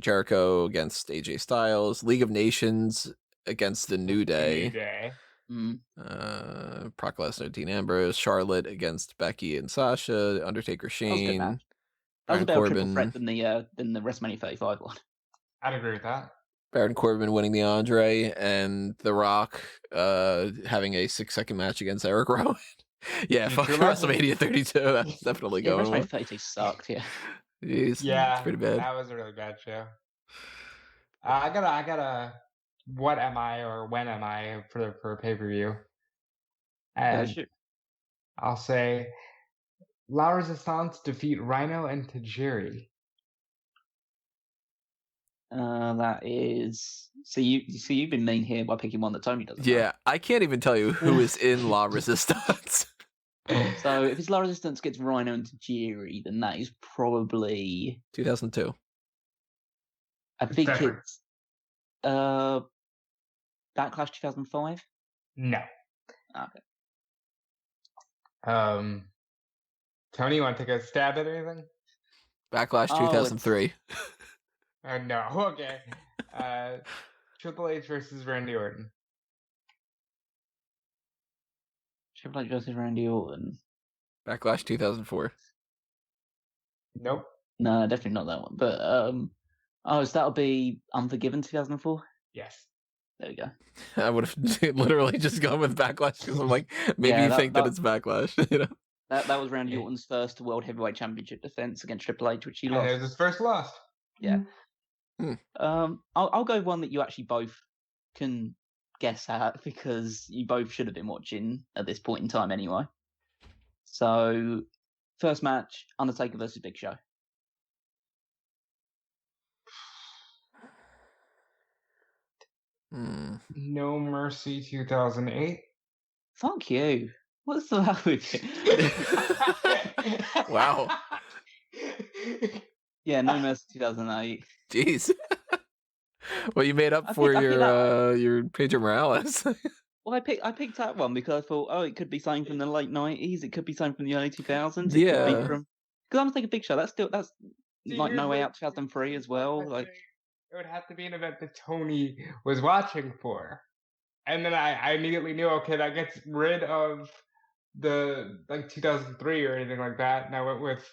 Jericho against AJ Styles. League of Nations against the New Day. Brock Lesnar, Dean Ambrose. Charlotte against Becky and Sasha. Undertaker, Shane. That was a better triple threat than the WrestleMania 35 one. I'd agree with that. Baron Corbin winning the Andre, and The Rock having a 6-second match against Eric Rowan. Yeah, fuck WrestleMania 32. That's definitely going. WrestleMania 32 sucked. Yeah. Jeez, it's pretty bad. That was a really bad show. I got a what am I or when am I for pay-per-view? And Sure. I'll say La Resistance defeat Rhino and Tajiri. That is you've been mean here by picking one that Tony doesn't. Yeah, I can't even tell you who is in La Resistance. So if it's La Resistance gets Rhino and Tajiri, then that is probably 2002. I think it's Backlash 2005. No. Okay. Tony, you want to take a stab at anything? Backlash 2003. No. Okay. Triple H versus Randy Orton. Triple H versus Randy Orton. Backlash 2004. Nope. No, definitely not that one. But so that'll be Unforgiven 2004. Yes. There we go. I would have literally just gone with Backlash because I'm like, maybe you think that it's Backlash. You know, that was Randy Orton's first World Heavyweight Championship defense against Triple H, which he lost. And it was his first loss. Yeah. I'll go one that you actually both can guess at because you both should have been watching at this point in time anyway. So, first match, Undertaker versus Big Show. No Mercy 2008. Fuck you. What's the matter with you? Wow. Yeah, No Mercy 2008. Jeez. Well, you made up for your Pedro Morales. Well, I picked that one because I thought, it could be something from the late 90s. It could be something from the early 2000s. It Yeah. could be from... Because I'm thinking Big Show. That's like No Way Out 2003 as well. Like, it would have to be an event that Tony was watching for. And then I immediately knew, okay, that gets rid of the 2003 or anything like that. And I went with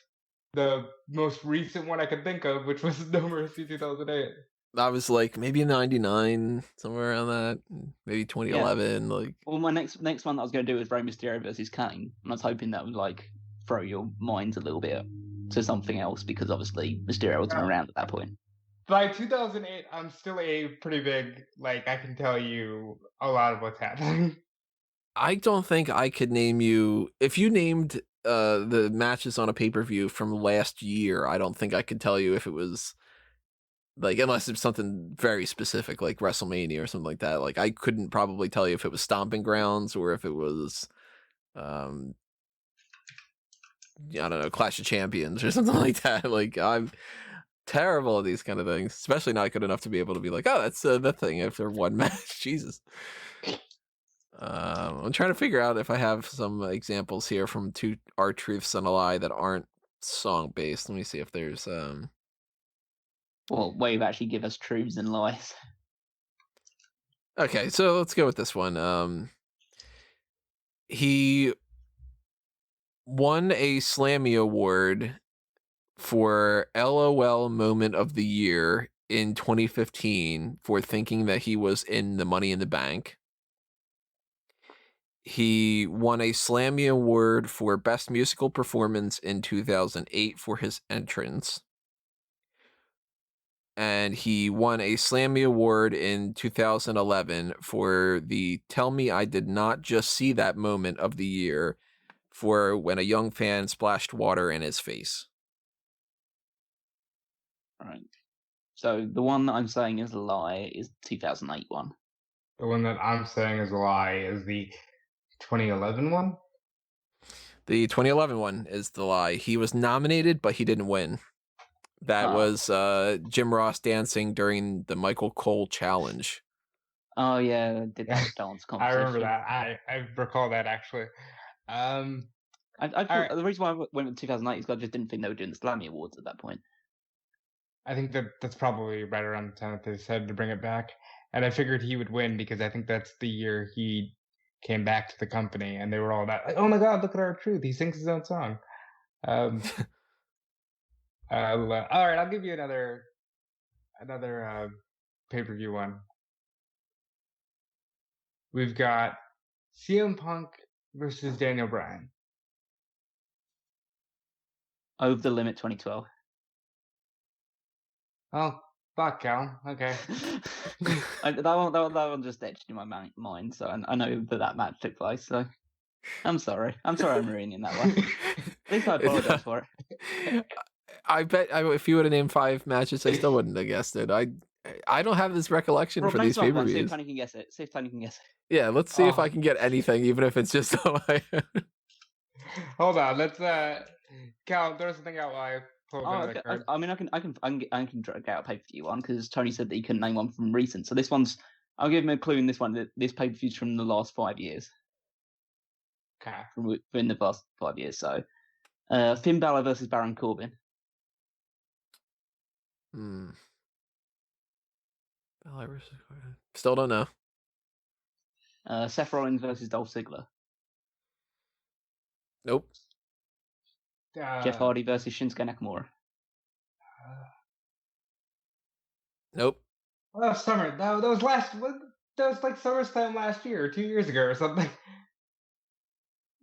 the most recent one I could think of, which was No Mercy 2008. I was like, maybe 99, somewhere around that. Maybe 2011. Yeah. Like, well, my next one that I was going to do was Rey Mysterio versus Kane. And I was hoping that would like throw your minds a little bit to something else because obviously Mysterio wasn't around at that point. By 2008, I'm still a pretty big, like, I can tell you a lot of what's happening. I don't think I could name you... If you named the matches on a pay-per-view from last year, I don't think I could tell you if it was... Like, unless it's something very specific, like WrestleMania or something like that. Like, I couldn't probably tell you if it was Stomping Grounds or if it was... I don't know, Clash of Champions or something like that. Like, I'm... terrible at these kind of things, especially not good enough to be able to be like, oh, that's the thing after one match. Jesus. I'm trying to figure out if I have some examples here from two R Truths and a Lie that aren't song based. Let me see if there's well, where you've actually give us truths and lies. Okay, so let's go with this one. He won a Slammy Award for LOL Moment of the Year in 2015 for thinking that he was in the Money in the Bank. He won a Slammy Award for Best Musical Performance in 2008 for his entrance. And he won a Slammy Award in 2011 for the Tell Me I Did Not Just See That Moment of the Year for when a young fan splashed water in his face. All right. So the one that I'm saying is a lie is 2008 one. The one that I'm saying is a lie is the 2011 one? The 2011 one is the lie. He was nominated, but he didn't win. That was Jim Ross dancing during the Michael Cole challenge. Oh, yeah, did that dance competition. I remember that. I recall that, actually. The reason why I went with 2008 is because I just didn't think they were doing the Slammy Awards at that point. I think that's probably right around the time that they decided to bring it back. And I figured he would win because I think that's the year he came back to the company and they were all about, like, oh my God, look at our truth. He sings his own song. All right, I'll give you another pay-per-view one. We've got CM Punk versus Daniel Bryan. Over the Limit 2012. Oh, fuck, Cal. Okay. that one just etched in my mind, so I know that match took place. So I'm sorry. I'm ruining that one. At least I apologize for it. I bet if you would have named 5 matches, I still wouldn't have guessed it. I don't have this recollection for these pay-per-views. See if Tony can guess it. Yeah, let's see if I can get anything, even if it's just. Hold on, let's Cal, throw something out while I pull another card. I mean, I can drag out a pay-per-view one because Tony said that he couldn't name one from recent. So this one's. I'll give him a clue in this one. That this pay-per-view's from the last 5 years. Okay. From within the past 5 years. So, Finn Balor versus Baron Corbin. Still don't know. Seth Rollins versus Dolph Ziggler. Nope. Jeff Hardy versus Shinsuke Nakamura. Nope. Well, summer. That was last. That was like SummerSlam last year or 2 years ago or something.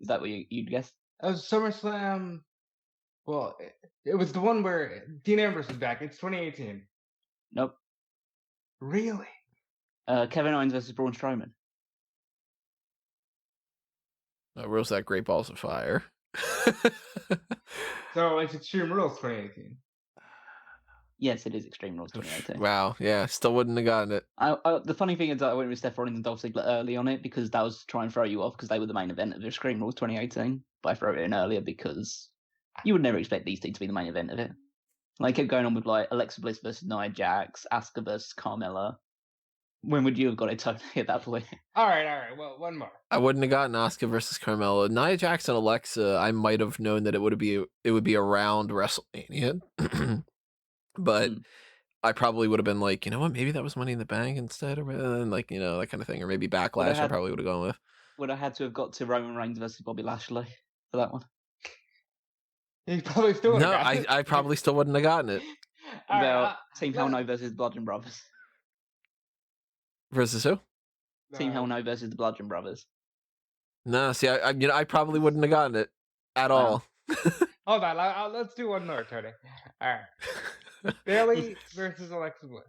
Is that what you'd guess? That was SummerSlam. Well, it was the one where Dean Ambrose was back. It's 2018. Nope. Really? Kevin Owens versus Braun Strowman. Where's that Great Balls of Fire? So it's Extreme Rules 2018. Yes, it is Extreme Rules 2018. Wow, yeah, still wouldn't have gotten it. The funny thing is that I went with Seth Rollins and Dolph Ziggler early on it because that was to try and throw you off because they were the main event of Extreme Rules 2018. But I threw it in earlier because you would never expect these two to be the main event of it. Like, kept going on with like Alexa Bliss versus Nia Jax, Asuka versus Carmella. When would you have got it, Tony, at that point? All right. Well, one more. I wouldn't have gotten Asuka versus Carmella. Nia Jax and Alexa, I might have known that it would be around WrestleMania, but I probably would have been like, you know what, maybe that was Money in the Bank instead, or like, you know, that kind of thing, or maybe Backlash. I probably would have gone with. Would I had to have got to Roman Reigns versus Bobby Lashley for that one? You probably still would have gotten it. I probably still wouldn't have gotten it. Well, Team Hell No versus the Bludgeon Brothers. Versus who? Team Hell No versus the Bludgeon Brothers. No, see, I probably wouldn't have gotten it at all. Hold on, let's do one more, Tony. All right. Bayley versus Alexa Bliss.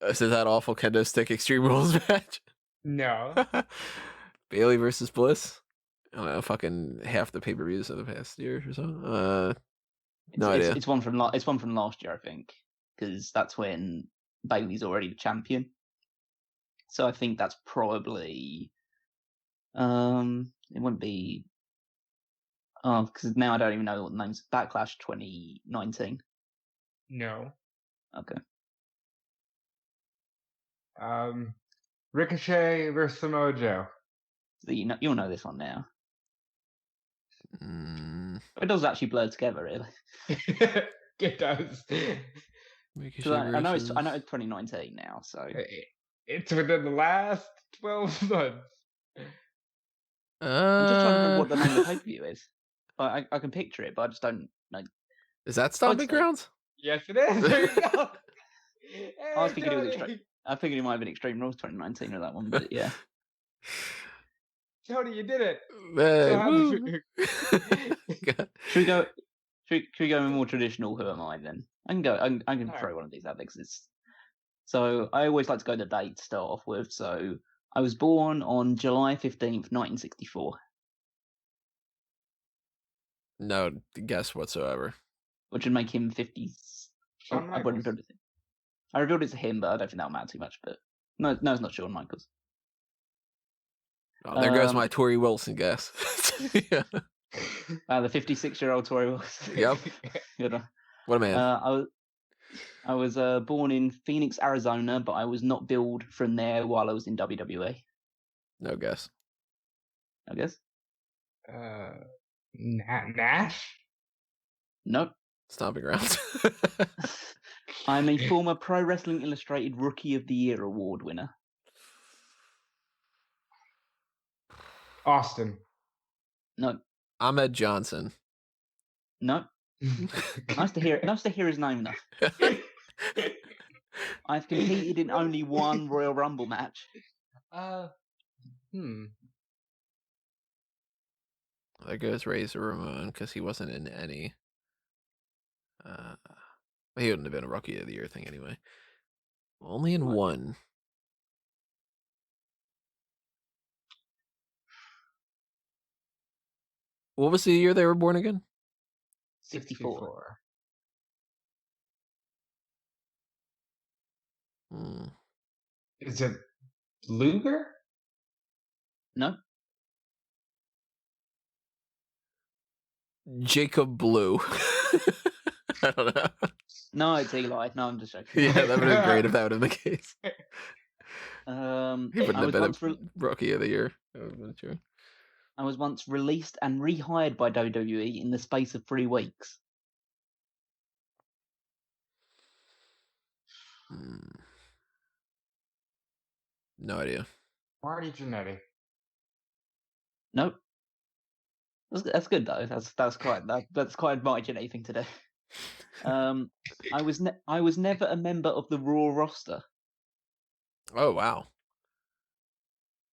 Is that awful kendo stick Extreme Rules match? No. Bayley versus Bliss? I don't know, fucking half the pay-per-views of the past year or so. No idea. It's one from last year, I think, because that's when Bayley's already the champion. So I think that's probably it wouldn't be because now I don't even know what the name's. Backlash 2019. No. Okay. Ricochet versus Mojo. So you'll know this one now. It does actually blur together, really. It does. I know it's 2019 now, so it's within the last 12 months. I'm just trying to remember what the name of the pay-per-view is. I can picture it, but I just don't know. Is that Stomping Grounds? Yes, it is. There you go. I was thinking it was Extreme. I figured it might have been Extreme Rules 2019 or that one, but yeah. Tony, you did it. Should we go? Should we go more traditional? Who am I then? I can go. I can throw one of these out because it's. So I always like to go the date to start off with. So I was born on July 15th, 1964. No guess whatsoever. Which would make him 50. I revealed it to him, but I don't think that'll matter too much. But no, it's not Shawn Michaels. Oh, there goes my Tori Wilson guess. Yeah. The 56-year-old Tori Wilson. Yep. What a man. I was born in Phoenix, Arizona, but I was not billed from there while I was in WWE. No guess. I guess. Nash? Nope. Stomping Grounds. I'm a former Pro Wrestling Illustrated Rookie of the Year award winner. Austin. No. Ahmed Johnson. No. Nice to hear his name though. I've competed in only one Royal Rumble match. There goes Razor Ramon because he wasn't in any. He wouldn't have been a Rookie of the Year thing anyway. Only in one. What was the year they were born again? 64. Is it Luger? No. Jacob Blue. I don't know. No, it's Eli. No, I'm just joking. Yeah, that would have been great if that would have been the case. He wouldn't have been a Rookie of the Year. That would have been true. I was once released and rehired by WWE in the space of 3 weeks. No idea. Marty Jannetty. Nope. That's good though. That's quite advantage anything to do. I was never a member of the Raw roster. Oh wow,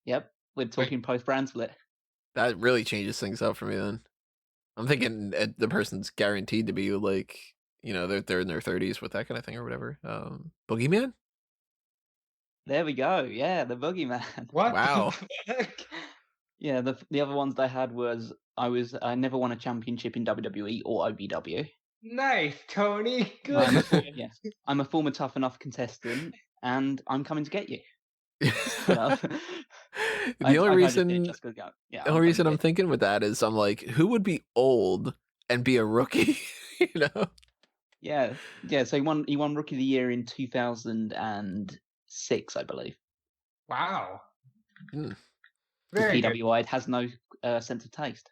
Yep, we're talking post brand split. that really changes things up for me. Then I'm thinking the person's guaranteed to be like, they're in their 30s with that kind of thing or whatever. Boogeyman. There we go. Yeah, the Boogeyman. What? Wow. The fuck? Yeah, the other ones they had was I never won a championship in WWE or OVW. Nice, Tony. Good. I'm a former Tough Enough contestant, and I'm coming to get you. The only reason I'm thinking with that is I'm like, who would be old and be a rookie? Yeah. So he won Rookie of the Year in 2006, I believe. Wow. Very good. PWI has no sense of taste.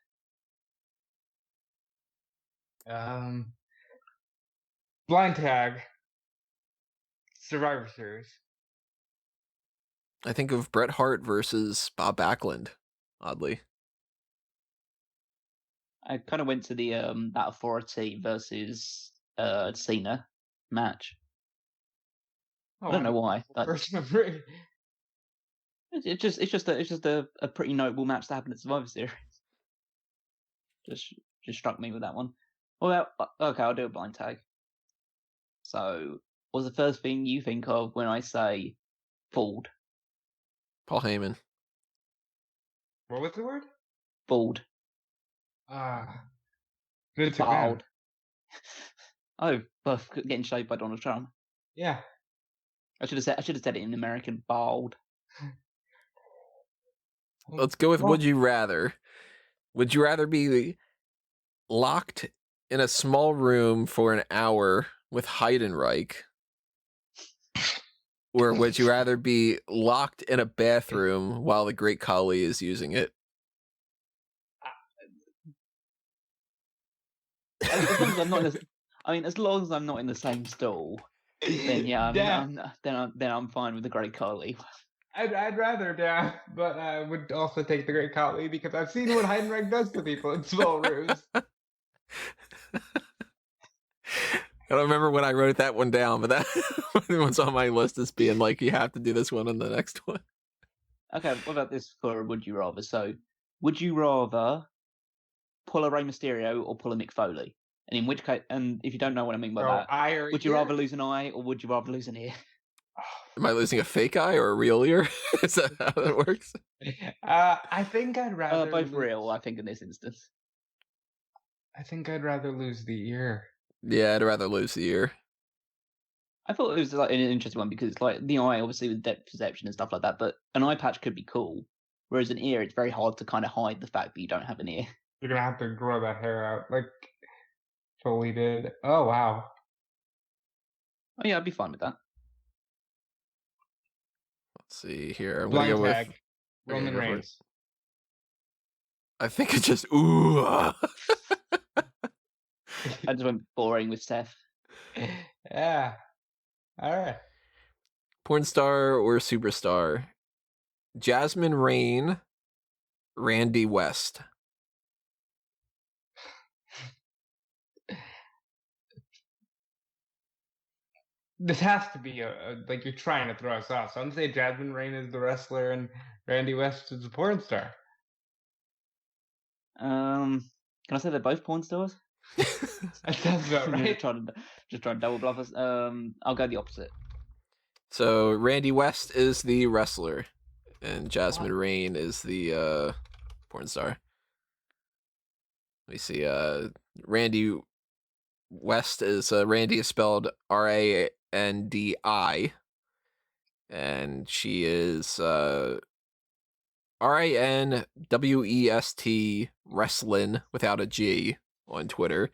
Blind tag. Survivor Series. I think of Bret Hart versus Bob Backlund, oddly. I kind of went to the that Authority versus Cena match. I don't know why. First memory. It's just a pretty notable match that happened at Survivor Series. Just struck me with that one. Well, okay, I'll do a blind tag. So, what's the first thing you think of when I say bald? Paul Heyman. What was the word? Bald. Vince McMahon. Oh, well, getting shaved by Donald Trump. Yeah. I should have said it in American. Bald. Let's go with would you rather. Would you rather be locked in a small room for an hour with Heidenreich? Or would you rather be locked in a bathroom while the Great Khali is using it? As long as I'm not as long as I'm not in the same stall, then I'm fine with the Great Khali. I'd rather, but I would also take the Great Khali because I've seen what Heidenreich does to people in small rooms. I don't remember when I wrote that one down, but that one's on my list as being like, you have to do this one on the next one. Okay, what about this for Would You Rather? So, would you rather pull a Rey Mysterio or pull a Mick Foley? And in which case, and if you don't know what I mean by that, would you rather lose an eye or would you rather lose an ear? Am I losing a fake eye or a real ear? Is that how that works? I think I'd rather both real. I think in this instance, I think I'd rather lose the ear. Yeah, I'd rather lose the ear. I thought it was like an interesting one because like the eye, obviously with depth perception and stuff like that, but an eye patch could be cool. Whereas an ear, it's very hard to kind of hide the fact that you don't have an ear. You're gonna have to grow that hair out, like Foley did. Oh wow. Oh yeah, I'd be fine with that. Let's see here. I'm blind gonna go tag. with Roman Reigns. I think it's just ooh. I just went boring with Seth. Yeah. All right. Pornstar or superstar? Jasmine Rain, Randy West. This has to be like you're trying to throw us off. So I'm gonna say Jasmine Rain is the wrestler and Randy West is the porn star. Can I say they're both porn stars? That sounds about right. Just trying to double bluff us. I'll go the opposite. So Randy West is the wrestler, and Jasmine Rain is the porn star. Let me see. Randy West is Randy is spelled Randi, and she is RANWEST wrestling without a G on Twitter.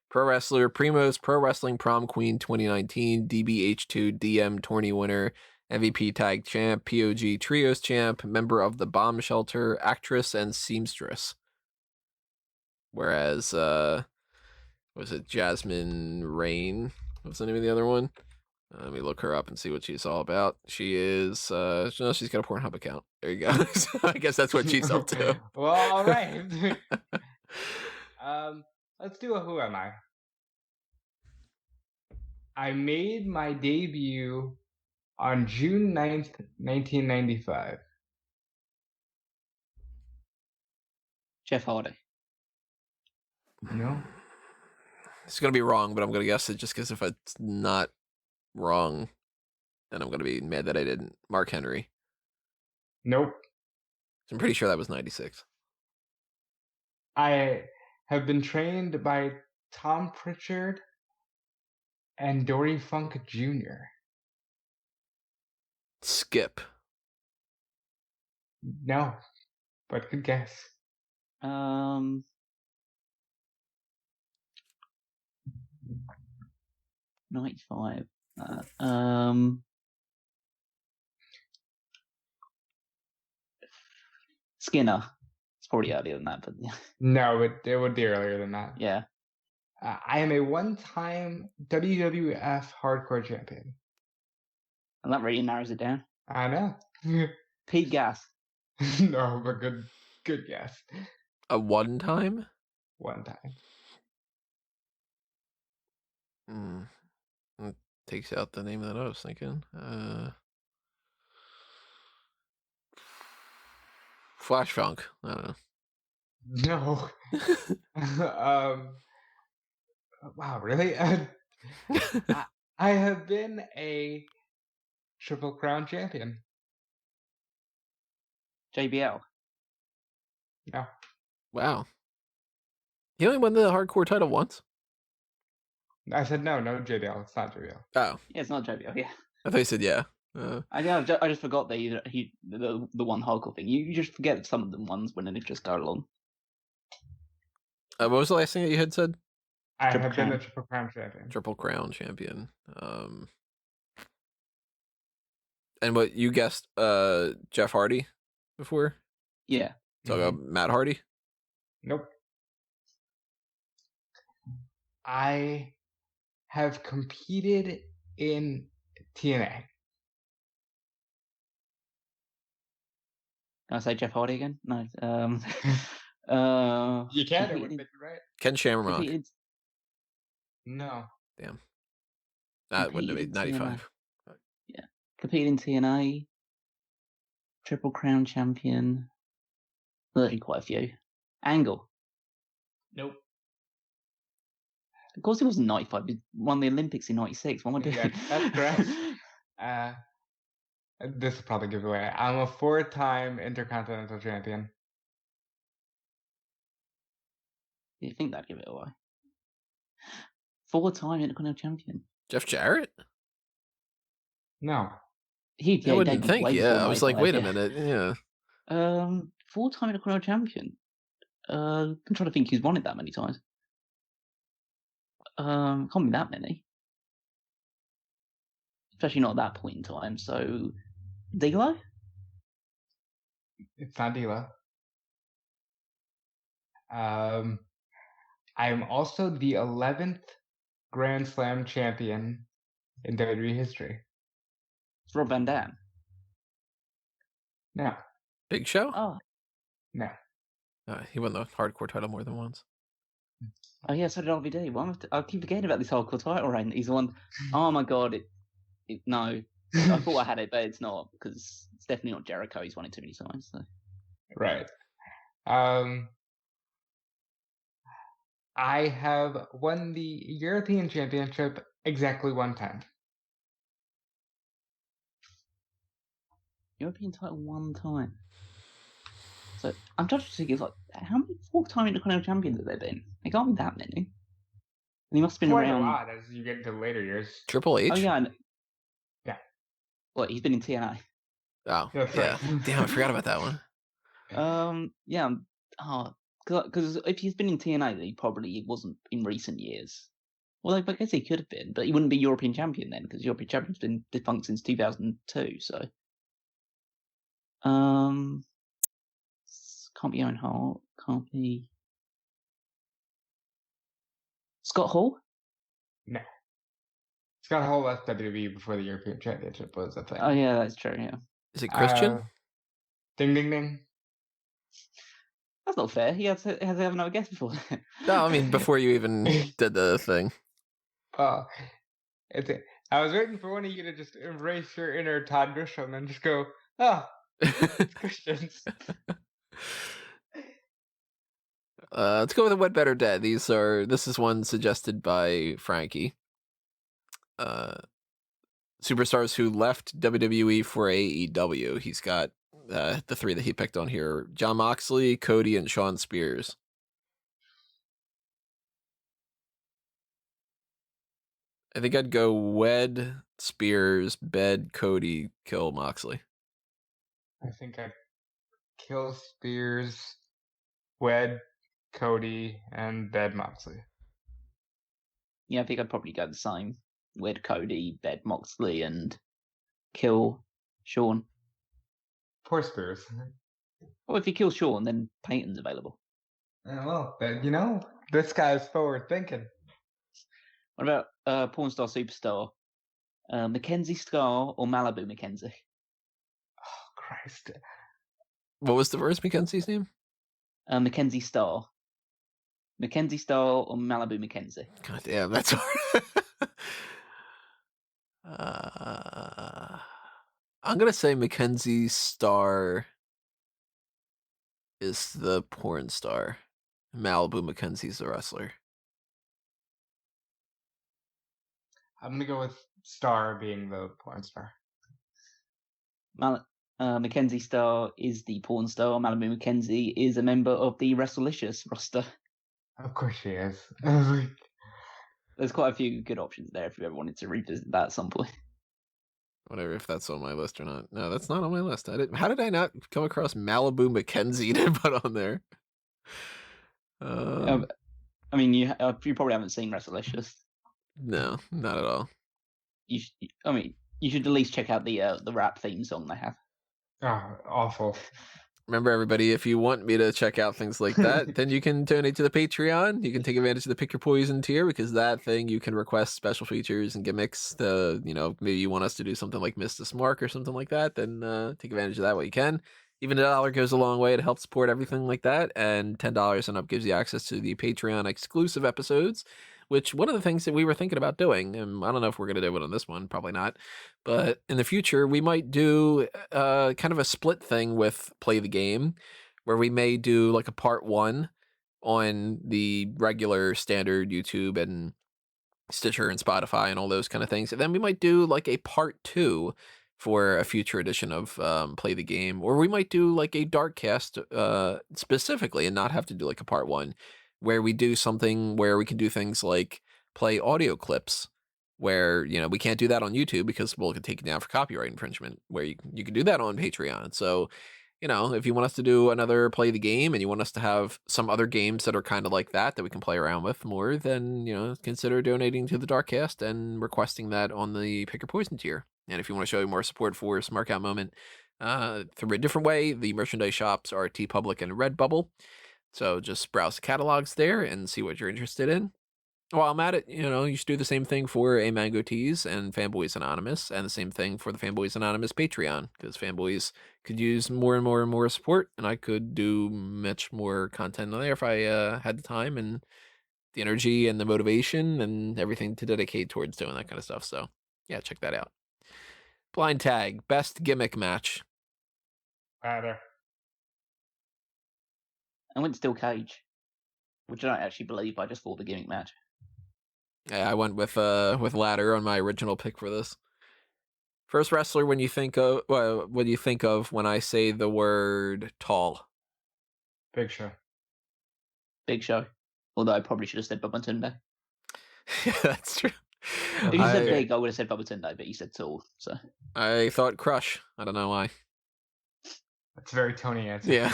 Pro wrestler, Primo's Pro Wrestling Prom Queen 2019, DBH2 DM tourney winner, MVP tag champ, POG trios champ, member of the Bomb Shelter, actress and seamstress. Whereas was it Jasmine Rain? What's the name of the other one? Let me look her up and see what she's all about. She is, no, she's got a Pornhub account. There you go. So I guess that's what she's up to. Well, all right. Let's do a Who Am I? I made my debut on June 9th, 1995. Jeff Hardy. No. It's going to be wrong, but I'm going to guess it just because if it's not wrong, then I'm going to be mad that I didn't. Mark Henry. Nope. I'm pretty sure that was 96. I have been trained by Tom Pritchard and Dory Funk Jr. Skip. No, but good guess. 95. Skinner. It's probably earlier than that, but yeah. No, it would be earlier than that. Yeah. I am a one-time WWF Hardcore Champion. And that really narrows it down. I know. Pete Gas. No, but good guess. A one time? One time. It takes out the name that I was thinking. Flash Funk. I don't know. No. Wow, really? I have been a Triple Crown champion. JBL. No. Wow. He only won the hardcore title once? I said no JBL. It's not JBL. Oh. Yeah, it's not JBL, yeah. I thought you said yeah. I just forgot that the one hardcore thing. You just forget some of them ones when it just go along. What was the last thing that you had said? I have been a Triple Crown champion. Triple Crown champion. And what you guessed, Jeff Hardy before? Yeah. So Matt Hardy? Nope. I have competed in TNA. Can I say Jeff Hardy again? No. You can, it would make it right. Ken Shamrock. No. Damn. That wouldn't have been 95. Yeah. Competed in TNA. Triple Crown champion. There's quite a few. Angle. Nope. Of course, it wasn't 95. He won the Olympics in 96. What am I doing? Yeah, that's correct. This will probably give away. I'm a 4-time Intercontinental Champion. Do you think that'd give it away? 4-time Intercontinental Champion. Jeff Jarrett? No. I wouldn't think, yeah. I was like, wait a minute, yeah. 4-time Intercontinental Champion. I'm trying to think who's won it that many times. Can't be that many. Especially not at that point in time, so... D'Lo? It's not D'Lo. I'm also the 11th Grand Slam champion in WWE history. It's Rob Van Dam. No. Big Show? Oh. No. He won the hardcore title more than once. Oh yeah, so did RVD. Well, I keep forgetting about this hardcore title reign. He's the one. Oh my god! No. I thought I had it, but it's not because it's definitely not Jericho. He's won it too many times. So. Right. I have won the European Championship exactly one time. European title one time. So I'm trying to think, it's like, how many 4-time Intercontinental champions have there been? There can't be that many. And he must have been Quite around. a lot as you get into later years. Triple H? Oh yeah. Yeah. What? He's been in TNA. Oh, That's yeah. right. Damn, I forgot about that one. Yeah. Because if he's been in TNA, then he probably wasn't in recent years. Well, I guess he could have been, but he wouldn't be European champion then, because European champion's been defunct since 2002. So, can't be Owen Hart. Can't be Scott Hall. No. got a whole left WWE before the European Championship was a thing. Oh yeah, that's true. Yeah, Is it Christian? Ding ding ding. that's not fair. He had to have another guess before. No, I mean before you even did the thing. I was waiting for one of you to just embrace your inner Todd Grisham and just go, oh, it's Christians. Let's go with a What Better Dead. This is one suggested by Frankie. Superstars who left WWE for AEW. He's got the three that he picked on here: Jon Moxley, Cody, and Shawn Spears. I think I'd go wed Spears, bed Cody, kill Moxley. I think I'd kill Spears, wed Cody, and bed Moxley. Yeah, I think I'd probably go the same. Wed Cody, bed Moxley, and kill Shawn. Poor Spears. Well, if you kill Shawn, then Peyton's available. Well, this guy's forward thinking. What about Pornstar Superstar? Mackenzie Star or Malibu Mackenzie? Oh, Christ. What was the first Mackenzie's name? Mackenzie Star. Mackenzie Star or Malibu Mackenzie? God damn, that's hard. I'm going to say Mackenzie Star is the porn star. Malibu Mackenzie's the wrestler. I'm going to go with Star being the porn star. Mackenzie Star is the porn star. Malibu Mackenzie is a member of the WrestleLicious roster. Of course she is. There's quite a few good options there if you ever wanted to revisit that at some point. Whatever, if that's on my list or not. No, that's not on my list. How did I not come across Malibu Mackenzie to put on there? I mean, you probably haven't seen WrestleLicious. No, not at all. You should at least check out the rap theme song they have. Oh, awful. Remember, everybody, if you want me to check out things like that, then you can donate to the Patreon. You can take advantage of the Pick Your Poison tier, because that thing you can request special features and gimmicks. Maybe you want us to do something like Mr. Smark or something like that, then take advantage of that while you can. Even $1 goes a long way to help support everything like that, and $10 and up gives you access to the Patreon exclusive episodes, which one of the things that we were thinking about doing, and I don't know if we're going to do it on this one, probably not, but in the future, we might do kind of a split thing with Play the Game, where we may do like a part 1 on the regular standard YouTube and Stitcher and Spotify and all those kind of things, and then we might do like a part 2 for a future edition of Play the Game, or we might do like a Darkcast specifically and not have to do like a part 1, where we do something where we can do things like play audio clips, where, we can't do that on YouTube because we'll get taken down for copyright infringement, where you can do that on Patreon. So, if you want us to do another Play the Game and you want us to have some other games that are kind of like that we can play around with more, then, consider donating to the Darkcast and requesting that on the Pick Your Poison tier. And if you want to show more support for Smark Out Moment through a different way, the merchandise shops are TeePublic and Redbubble. So just browse the catalogs there and see what you're interested in. While I'm at it, you should do the same thing for A Mango Tees and Fanboys Anonymous, and the same thing for the Fanboys Anonymous Patreon, because fanboys could use more and more and more support, and I could do much more content on there if I had the time and the energy and the motivation and everything to dedicate towards doing that kind of stuff. So, yeah, check that out. Blind Tag, best gimmick match. Ladder. I went Steel Cage, which I don't actually believe. I just thought the gimmick match. Yeah, I went with ladder on my original pick for this. First wrestler what do you think of when I say the word tall? Big Show. Big Show. Although I probably should have said Babatunde. Yeah, that's true. If you said big, I would have said Babatunde, but you said tall, so. I thought Crush. I don't know why. That's a very Tony answer. Yeah.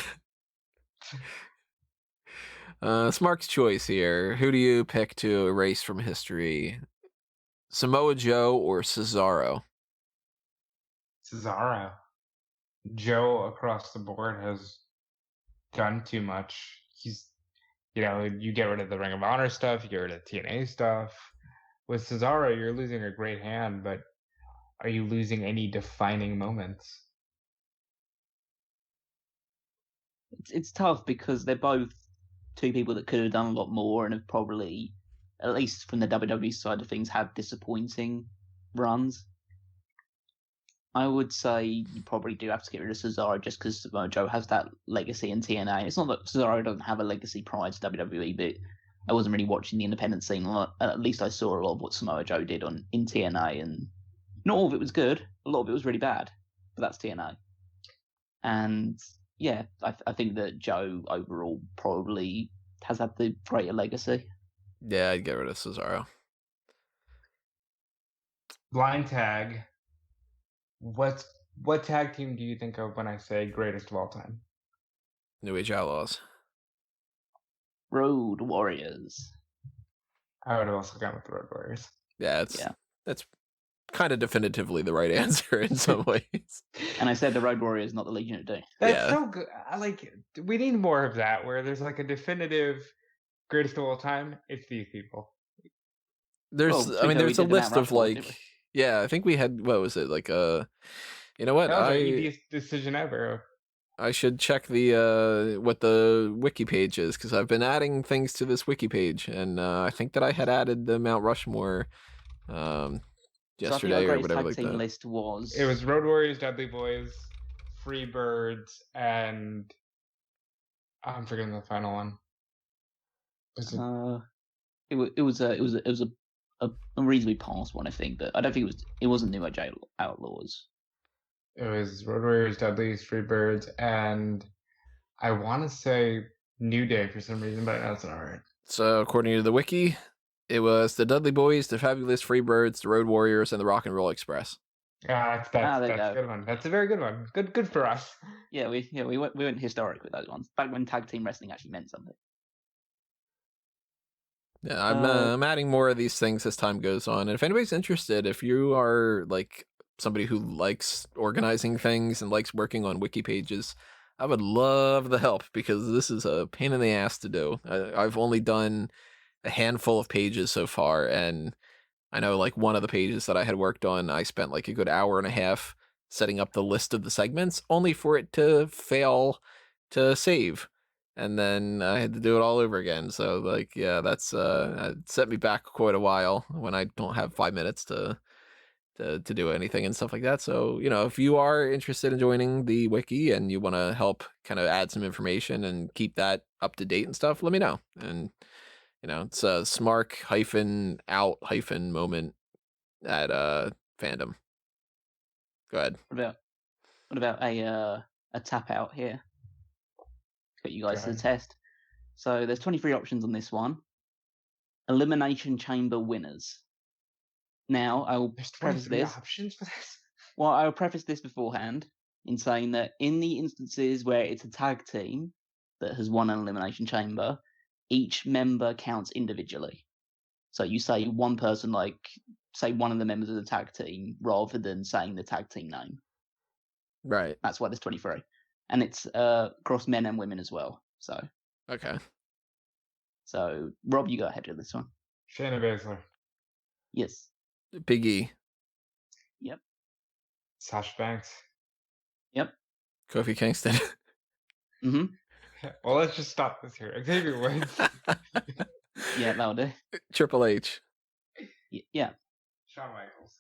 Smark's choice here. Who do you pick to erase from history? Samoa Joe or Cesaro? Cesaro. Joe across the board has done too much. He's, you get rid of the Ring of Honor stuff, you get rid of TNA stuff. with Cesaro, you're losing a great hand, but are you losing any defining moments? It's tough because they're both two people that could have done a lot more and have probably, at least from the WWE side of things, had disappointing runs. I would say you probably do have to get rid of Cesaro just because Mojo has that legacy in TNA. It's not that Cesaro doesn't have a legacy prior to WWE, but I wasn't really watching the independent scene. At least I saw a lot of what Samoa Joe did in TNA, and not all of it was good. A lot of it was really bad, but that's TNA. And yeah, I think that Joe overall probably has had the greater legacy. Yeah, I'd get rid of Cesaro. Blind tag. What tag team do you think of when I say greatest of all time? New Age Outlaws. Road Warriors. I would have also gone with the Road Warriors. Yeah, that's kind of definitively the right answer in some ways. And I said the Road Warriors, not the Legion of Doom. That's so good. We need more of that, where there's like a definitive greatest of all time. It's these people. There's a list of like, yeah, I think we had, what was it, like you know what, That was the easiest decision ever. I should check the what the wiki page is, because I've been adding things to this wiki page, and I think that I had added the Mount Rushmore yesterday or whatever like that. List was... It was Road Warriors, Dudley Boys, Freebirds, and I'm forgetting the final one. It was a reasonably past one, I think, but I don't think it wasn't New Age Outlaws. It was Road Warriors, Dudleys, Freebirds, and I want to say New Day for some reason, but that's not right. So according to the wiki, it was the Dudley Boys, the Fabulous Freebirds, the Road Warriors, and the Rock and Roll Express. That's a good one. That's a very good one. Good for us. Yeah, we went historic with those ones. Back when tag team wrestling actually meant something. Yeah, I'm adding more of these things as time goes on. And if anybody's interested, if you are like somebody who likes organizing things and likes working on wiki pages, I would love the help, because this is a pain in the ass to do. I've only done a handful of pages so far, and I know like one of the pages that I had worked on, I spent like a good hour and a half setting up the list of the segments, only for it to fail to save. And then I had to do it all over again. So like, yeah, that's it set me back quite a while when I don't have 5 minutes to do anything and stuff like that. So, you know, if you are interested in joining the wiki and you want to help kind of add some information and keep that up to date and stuff, let me know. And, you know, it's a Smark -out- moment at fandom. Go ahead. What about a tap out here? Put you guys to the test. So there's 23 options on this one. Elimination Chamber winners. Now, I will preface this. Options for this? Well, I will preface this beforehand in saying that in the instances where it's a tag team that has won an Elimination Chamber, each member counts individually. So you say one person, like, say one of the members of the tag team, rather than saying the tag team name. Right. That's why there's 23. And it's across men and women as well. So. Okay. So, Rob, you go ahead with this one. Shayna Baszler. Yes. Big E. Yep. Sasha Banks. Yep. Kofi Kingston. Mm-hmm. Well, let's just stop this here. Xavier Woods. Yeah, that'll do. Triple H. Yeah. Shawn Michaels.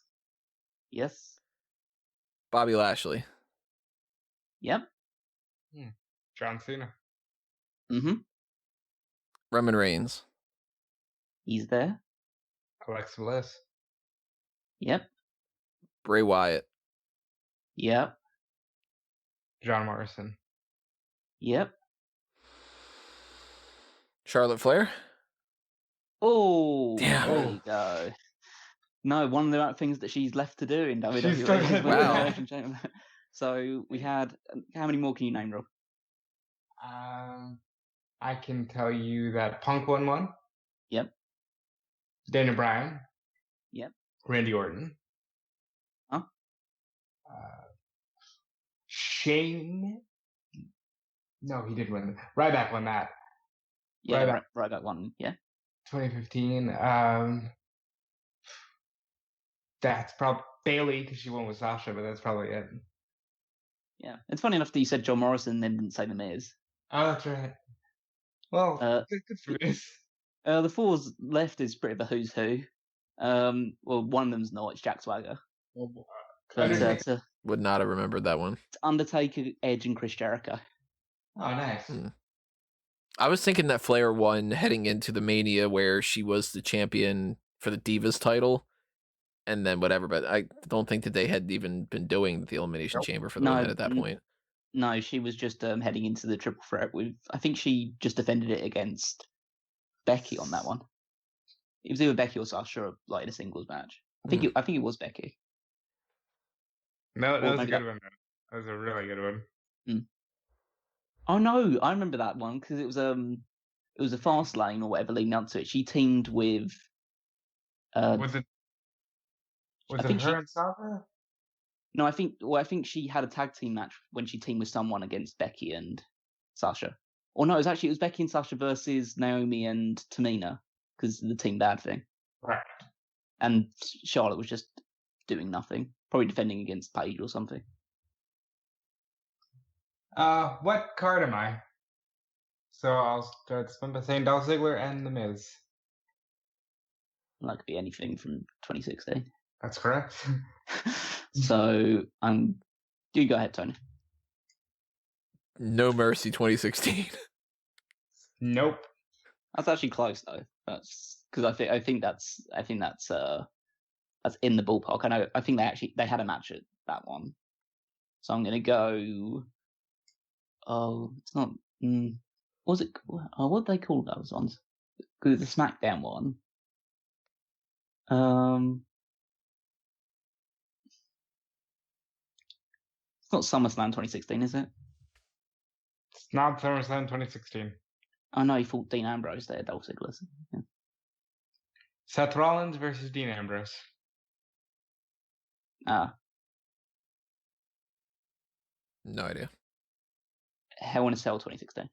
Yes. Bobby Lashley. Yep. John Cena. Mm-hmm. Roman Reigns. He's there. Alexa Bliss. Yep. Bray Wyatt. Yep. John Morrison. Yep. Charlotte Flair. Oh, damn. There you go. No, one of the things that she's left to do in WWE. She's wow. So we had, how many more can you name, Rob? I can tell you that Punk won one. Yep. Daniel Bryan. Yep. Randy Orton. Huh? Shane. No, he did win. Ryback won that. Yeah, Ryback won. Yeah. 2015. That's probably Bailey because she went with Sasha, but that's probably it. Yeah, it's funny enough that you said John Morrison and then didn't say The Miz. Oh, that's right. Well, good for Miz. The fours left is pretty of a who's who. Well, one of them's not. It's Jack Swagger. But would not have remembered that one. It's Undertaker, Edge, and Chris Jericho. Oh, nice. I was thinking that Flair won heading into the Mania where she was the champion for the Divas title, and then whatever. But I don't think that they had even been doing the Elimination Chamber for the women at that point. No, she was just heading into the triple threat with. I think she just defended it against Becky on that one. It was either Becky or Sasha, like in a singles match. I think it was Becky. No, that was a good one. That was a really good one. Oh no, I remember that one because it was a fast lane or whatever leading up to it. She teamed with. Was it her and Sasha? No, I think she had a tag team match when she teamed with someone against Becky and Sasha. Or no, it was Becky and Sasha versus Naomi and Tamina because of the Team Bad thing. Right. And Charlotte was just doing nothing, probably defending against Paige or something. What card am I? So I'll start by saying Dolph Ziggler and The Miz. That could be anything from 2016. That's correct. So you go ahead, Tony. No Mercy 2016. Nope. That's actually close though. That's because I think that's in the ballpark. I think they had a match at that one. So I'm gonna go. Oh, it's not. What was it? What did they call those ones? Because it's the SmackDown one. It's not SummerSlam 2016, is it? It's not SummerSlam 2016. I know he fought Dean Ambrose there, Dolph Ziggler. Yeah. Seth Rollins versus Dean Ambrose. No idea. Hell in a Cell 2016.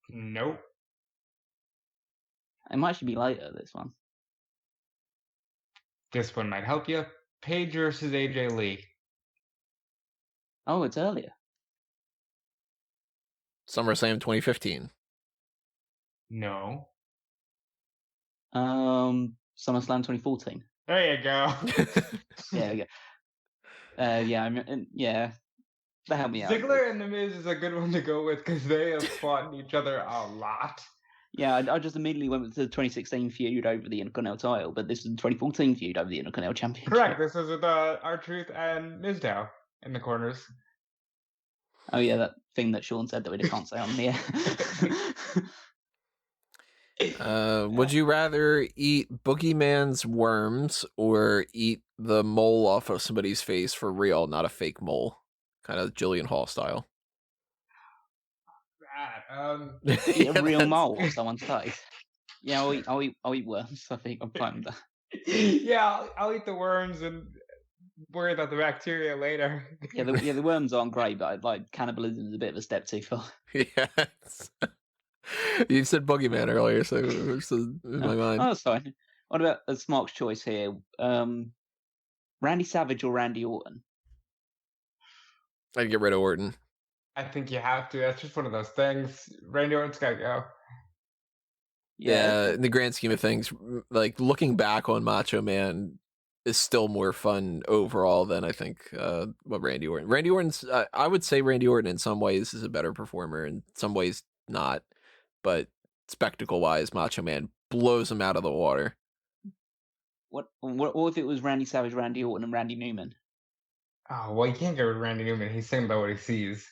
Nope. It might actually be later, this one. This one might help you. Paige versus AJ Lee. Oh, it's earlier. SummerSlam 2015. No. SummerSlam 2014. There you go. Yeah, yeah. That helped me out. Ziggler and The Miz is a good one to go with because they have fought each other a lot. Yeah, I just immediately went to the 2016 feud over the Intercontinental title, but this is the 2014 feud over the Intercontinental Championship. Correct. This was with R-Truth and Mizdow in the corners. Oh yeah, that thing that Sean said that we can't say on the air. Would you rather eat Boogeyman's worms or eat the mole off of somebody's face for real, not a fake mole? Kind of Jillian Hall style. Eat a real mole on someone's face. Yeah, I'll eat worms. I think I'm fine with that. Yeah, I'll eat the worms and worry about the bacteria later. Yeah, the worms aren't great, but like cannibalism is a bit of a step too far. Yes. You said Boogeyman earlier, so it's in my mind. Oh, that's fine. What about a Smark's choice here? Randy Savage or Randy Orton? I'd get rid of Orton. I think you have to. That's just one of those things. Randy Orton's got to go. Yeah, in the grand scheme of things, like looking back on Macho Man is still more fun overall than I think what Randy Orton. Randy Orton's, I would say Randy Orton in some ways is a better performer, in some ways not, but spectacle-wise, Macho Man blows him out of the water. What if it was Randy Savage, Randy Orton, and Randy Newman? Oh, well, you can't get rid of Randy Newman. He's saying about what he sees.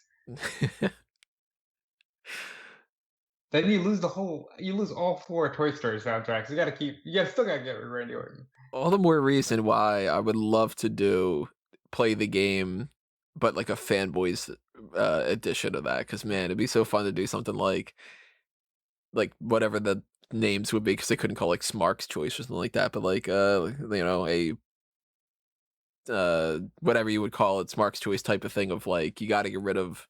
Then you lose all 4 Toy Story soundtracks. You still gotta get rid of Randy Orton. All the more reason why I would love to play the game, but like a fanboys edition of that. Because man, it'd be so fun to do something like whatever the names would be, because they couldn't call like Smark's Choice or something like that. But like whatever you would call it, Smark's Choice type of thing of like you got to get rid of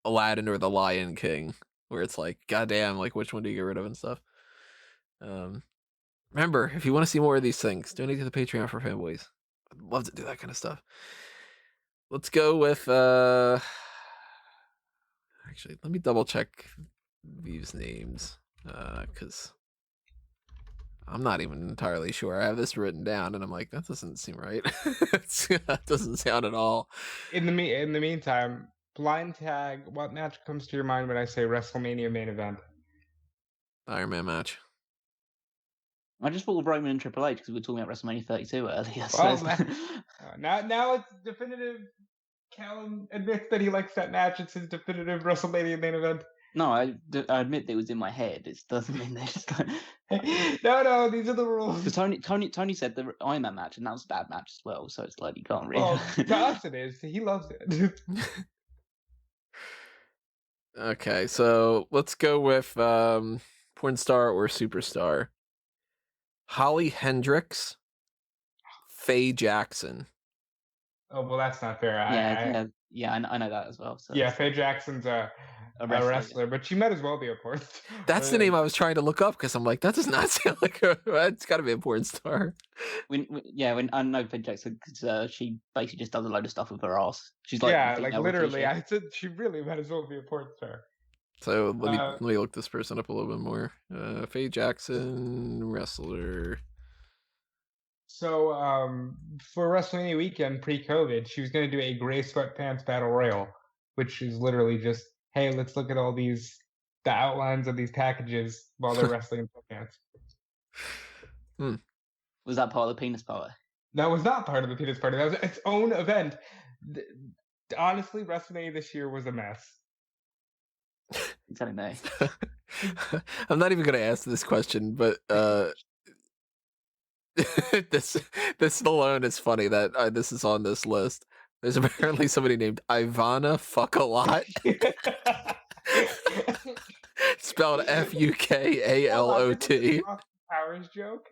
Aladdin or the Lion King, where it's like, goddamn, like which one do you get rid of and stuff. Remember, if you want to see more of these things, donate to the Patreon for fanboys. I'd love to do that kind of stuff. Let's go with actually, let me double check these names because I'm not even entirely sure. I have this written down, and I'm like, that doesn't seem right. That doesn't sound at all. In the meantime, blind tag. What match comes to your mind when I say WrestleMania main event? Iron Man match. I just thought of Roman and Triple H because we were talking about WrestleMania 32 earlier. Well, So now it's definitive. Callum admits that he likes that match. It's his definitive WrestleMania main event. no, I admit that it was in my head. It doesn't mean they just like. No, these are the rules. Because Tony said the Iron Man match, and that was a bad match as well. So it's like you can't really. Well, to us it is. He loves it. Okay, so let's go with Pornstar or Superstar. Holly Hendricks, Faye Jackson. Oh, well, that's not fair. Yeah, I know that as well. So yeah, Faye Jackson's a wrestler, but she might as well be a porn star. That's the name I was trying to look up because I'm like, that does not sound like her. It's got to be a porn star. When I know Faye Jackson because she basically just does a load of stuff with her ass. She's like literally. I said she really might as well be a porn star. So let me look this person up a little bit more. Faye Jackson, wrestler. So for WrestleMania weekend pre-COVID, she was going to do a gray sweatpants battle royal, which is literally just, hey, let's look at all the outlines of these packages while they're wrestling in sweatpants. Was that part of the penis party? That was not part of the penis party. That was its own event. Honestly, WrestleMania this year was a mess. Exactly me. I'm not even going to ask this question, but this alone is funny that this is on this list. There's apparently somebody named Ivana Fuck-A-Lot. Spelled Fukalot. Powers joke?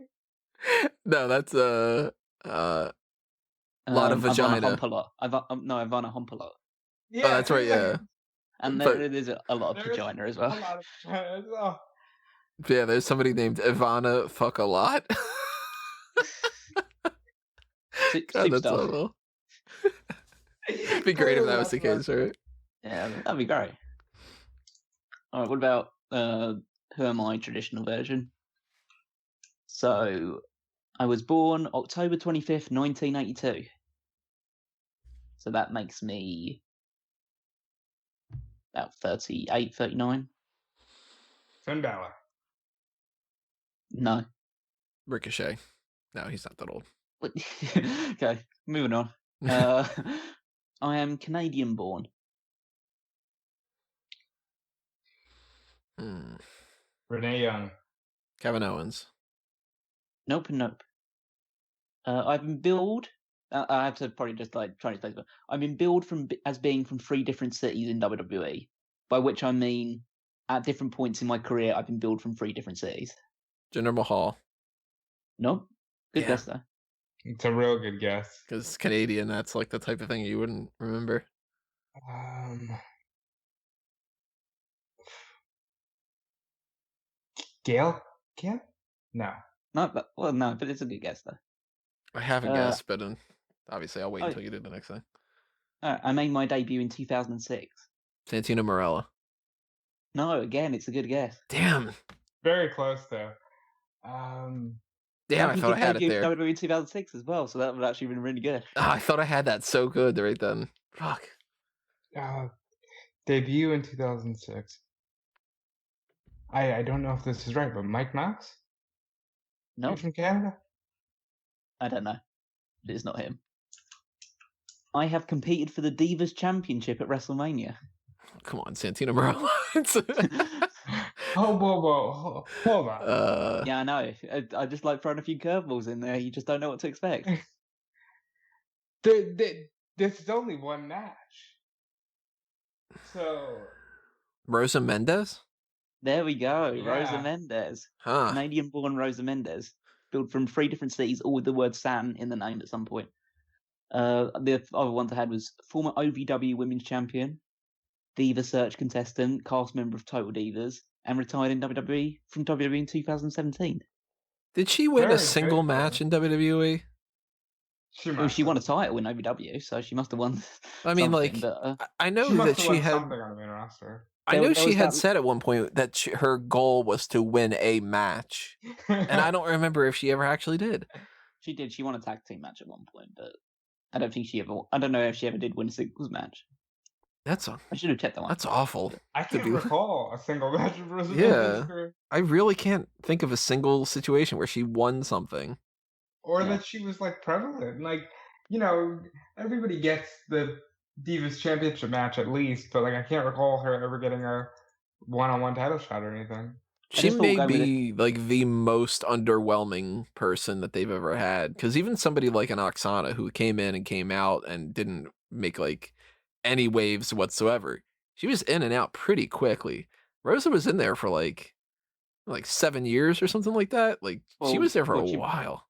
No, that's a lot of vagina. Ivana Humpalot. Yeah, oh, that's right, yeah. And there's a lot of vagina as well. A lot of vagina as well. Yeah, there's somebody named Ivana Fuck-A-Lot. God, that's awful. It'd be great if that was the case, right? Yeah, that'd be great. All right, what about Who Am I traditional version? So, I was born October 25th, 1982. So that makes me about 38, 39. Finn Balor. No. Ricochet. No, he's not that old. Okay, moving on. I am Canadian born. Renee Young. Kevin Owens. Nope. I've been billed. I have to probably just try to explain. I've been billed as being from 3 different cities in WWE, by which I mean at different points in my career I've been billed from 3 different cities. Jinder Mahal. Nope. Good guess though. It's a real good guess. Because Canadian, that's like the type of thing you wouldn't remember. Gail? No. But it's a good guess though. I have a guess, but obviously I'll wait until you do the next thing. I made my debut in 2006. Santino Marella. No, again, it's a good guess. Damn. Very close though. Damn, I thought I had it there. WWE in 2006 as well, so that would actually been really good. Oh, I thought I had that so good right then. Fuck. Debut in 2006. I don't know if this is right, but Mike Knox? No. From Canada? I don't know. It's not him. I have competed for the Divas Championship at WrestleMania. Come on, Santino Marella. Whoa. Hold on. Yeah, I know. I just like throwing a few curveballs in there. You just don't know what to expect. This is only one match. So... Rosa Mendes? There we go. Yeah. Rosa Mendes. Huh. Canadian-born Rosa Mendes. Billed from 3 different cities, all with the word San in the name at some point. The other ones I had was former OVW Women's Champion, Diva Search contestant, cast member of Total Divas, and retired in WWE from WWE in 2017. Did she win Very a single good for match her. in WWE? Well, she won a title in OVW, so she must have won I mean, something. like, But I know She must that have she won had. something on the main roster. I know there she was had that. said at one point that her goal was to win a match, and I don't remember if she ever actually did. She did. She won a tag team match at one point, but I don't think she ever. I don't know if she ever did win a singles match. I should have checked that one. That's awful. I can't recall a single match of Rosa Yeah. career. I really can't think of a single situation where she won something. Or that she was like prevalent. Like, you know, everybody gets the Divas Championship match at least, but like I can't recall her ever getting a one-on-one title shot or anything. She may be like the most underwhelming person that they've ever had. Because even somebody like an Oksana who came in and came out and didn't make like any waves whatsoever, she was in and out pretty quickly. Rosa was in there for like 7 years or something like that. Like she was there for a while.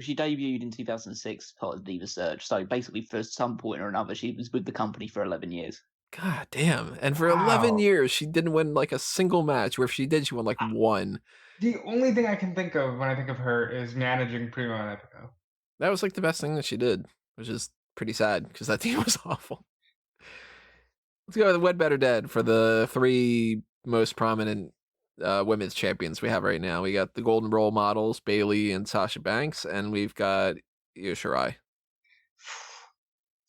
She debuted in 2006, part of the Diva Surge. So basically, for some point or another, she was with the company for 11 years. God damn. And for 11 years, she didn't win like a single match, where if she did, she won like one. The only thing I can think of when I think of her is managing Primo and Epico. That was like the best thing that she did, which is pretty sad because that team was awful. Let's go with Wed Better Dead for the 3 most prominent women's champions we have right now. We got the Golden Role Models, Bayley and Sasha Banks, and we've got Io Shirai.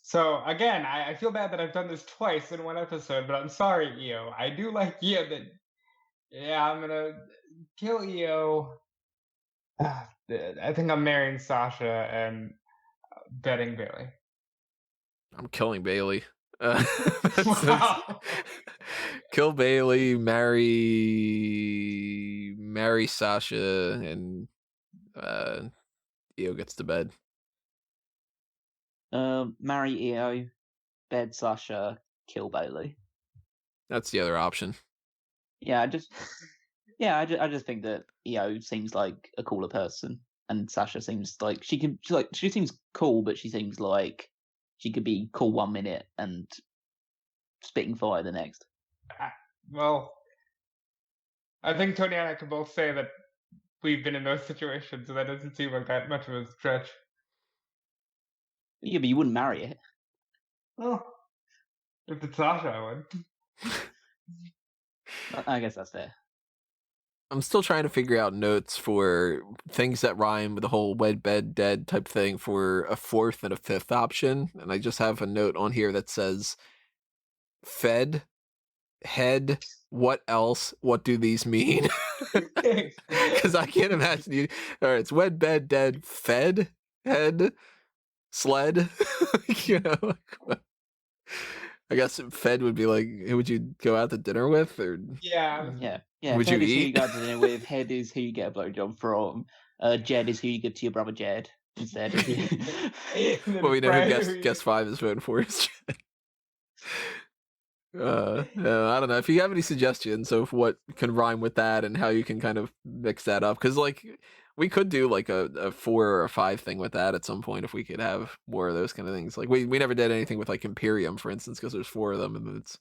So again, I feel bad that I've done this twice in one episode, but I'm sorry, Io. I do like Io. I'm gonna kill Io. I think I'm marrying Sasha and betting Bayley. I'm killing Bayley. Kill Bayley, marry Sasha, and Io gets to bed. Marry Io, bed Sasha, kill Bayley. That's the other option. Yeah, I just think that Io seems like a cooler person, and Sasha seems like she seems cool, but she seems like she could be cool 1 minute and spitting fire the next. Well, I think Tony and I can both say that we've been in those situations, so that doesn't seem like that much of a stretch. Yeah, but you wouldn't marry it. Well, if it's Sasha, I would. I guess that's fair. I'm still trying to figure out notes for things that rhyme with the whole wed, bed, dead type thing for a 4th and a 5th option. And I just have a note on here that says, fed, head, what else? What do these mean? Because I can't imagine you. All right, it's wed, bed, dead, fed, head, sled. You know, I guess fed would be like, who would you go out to dinner with, or yeah. Would you Fed is eat? who you go to dinner with. Head is who you get a blowjob from. Jed is who you give to your brother Jed instead. Well, we know who guest 5 is voting for is Jed. I don't know if you have any suggestions of what can rhyme with that and how you can kind of mix that up, because like we could do like a 4 or a 5 thing with that at some point if we could have more of those kind of things. Like we never did anything with like Imperium, for instance, because there's 4 of them, and it's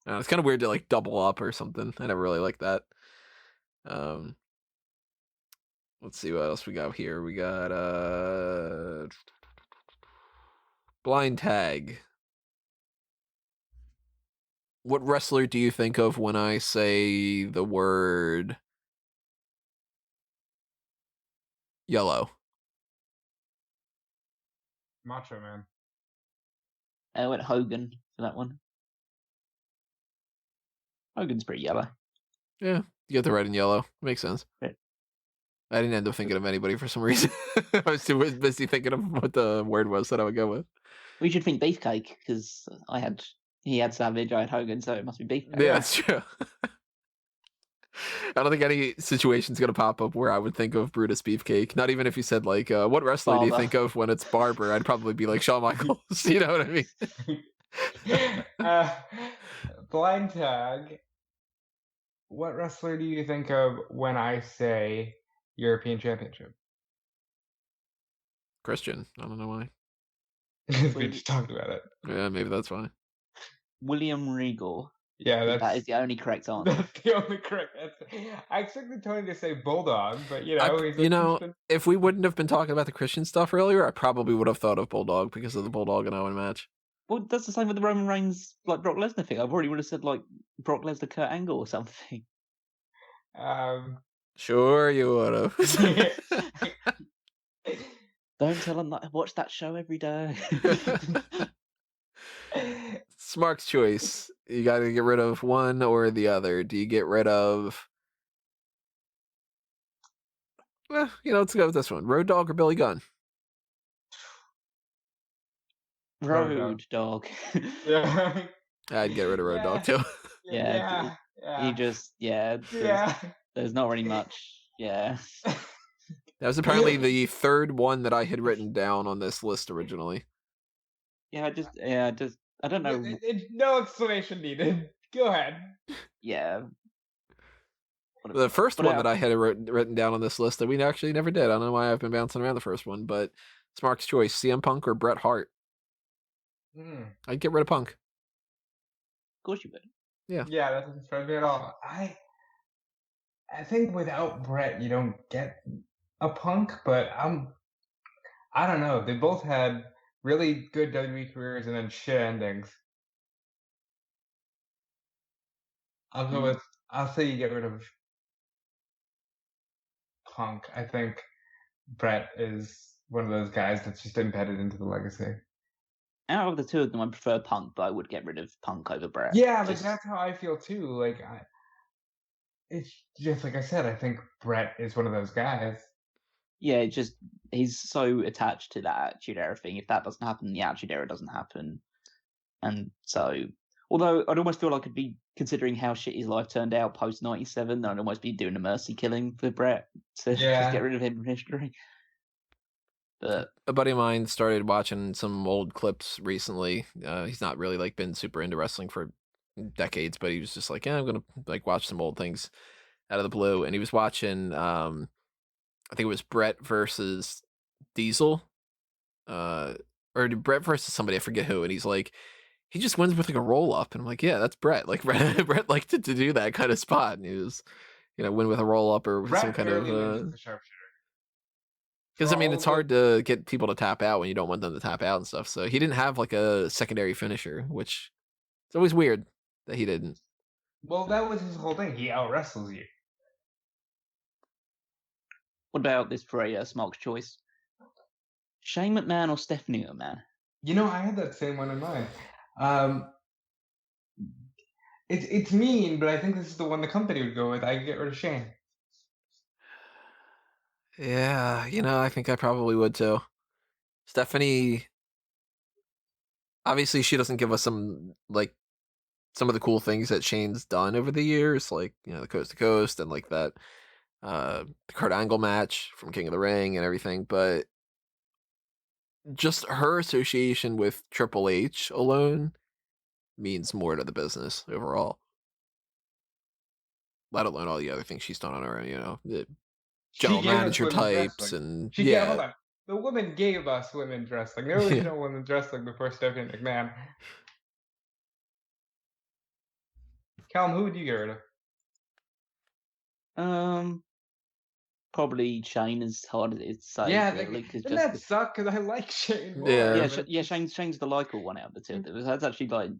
kind of weird to like double up or something. I never really liked that. Let's see what else we got here. We got blind tag. What wrestler do you think of when I say the word yellow? Macho Man. I went Hogan for that one. Hogan's pretty yellow. Yeah, you get the red and yellow. Makes sense. Right. I didn't end up thinking of anybody for some reason. I was too busy thinking of what the word was that I would go with. We should think Beefcake, because he had Savage, I had Hogan, so it must be Beefcake. Yeah, that's true. I don't think any situation's going to pop up where I would think of Brutus Beefcake. Not even if you said, like, what wrestler do you think of when it's Barber? I'd probably be like Shawn Michaels. You know what I mean? Blind tag. What wrestler do you think of when I say European Championship? Christian. I don't know why. We just talked about it. Yeah, maybe that's why. William Regal Yeah, That is the only correct answer. that's the only correct answer. I expected Tony to say Bulldog, but he's like Christian. if we wouldn't have been talking about the Christian stuff earlier, I probably would have thought of Bulldog because of the Bulldog and Owen match. Well, that's the same with the Roman Reigns, like Brock Lesnar thing. I probably would have said like Brock Lesnar, Kurt Angle, or something. Sure, you would have. Don't tell them that I watch that show every day. Smark's choice. You got to get rid of one or the other. Do you get rid of? Well, let's go with this one. Road Dogg or Billy Gunn? Road Dogg. Yeah. I'd get rid of Road Dogg too. Yeah. You just there's not really much. Yeah. That was apparently the third one that I had written down on this list originally. Yeah, I don't know. No explanation needed. Go ahead. Yeah. The first one that I had written down on this list that we actually never did. I don't know why I've been bouncing around the first one, but Smark's choice: CM Punk or Bret Hart. I'd get rid of Punk. Of course you would. Yeah. Yeah, that doesn't surprise me at all. I think without Bret, you don't get a Punk, but I don't know. They both had really good WWE careers and then shit endings. I'll say you get rid of Punk. I think Bret is one of those guys that's just embedded into the legacy. Out of the two of them, I prefer Punk, but I would get rid of Punk over Bret. Yeah, but that's how I feel too. Like, it's just like I said. I think Bret is one of those guys. Yeah, he's so attached to that Attitude Era thing. If that doesn't happen, the Attitude Era doesn't happen. And so, although I'd almost feel like I'd be considering how shit his life turned out post '97, I'd almost be doing a mercy killing for Bret to just get rid of him from history. But a buddy of mine started watching some old clips recently. He's not really been super into wrestling for decades, but he was just like, yeah, I'm gonna watch some old things out of the blue. And he was watching, I think it was Bret versus Diesel, or Bret versus somebody, I forget who. And he's like, he just wins with a roll up, and I'm like, yeah, that's Bret. Like Bret liked to do that kind of spot, and he was, win with a roll up or Bret some kind of. wins the sharpshooter. Because it's hard to get people to tap out when you don't want them to tap out and stuff. So he didn't have a secondary finisher, which it's always weird that he didn't. Well, that was his whole thing. He out wrestles you. What about this for a Smark's choice? Shane McMahon or Stephanie McMahon? I had that same one in mind. It's mean, but I think this is the one the company would go with. I get rid of Shane. Yeah, I think I probably would too. Stephanie, obviously, she doesn't give us some of the cool things that Shane's done over the years, like the Coast to Coast and that the Kurt Angle match from King of the Ring and everything, but just her association with Triple H alone means more to the business overall. Let alone all the other things she's done on her own, the general manager types and hold on. The woman gave us women's wrestling. There was no women's wrestling before Stephanie McMahon. Callum, who would you get rid of? Probably Shane, as hard as it is to say. Yeah, really, doesn't that suck? Because I like Shane more. Yeah, Shane's the likable one out of the two. That's actually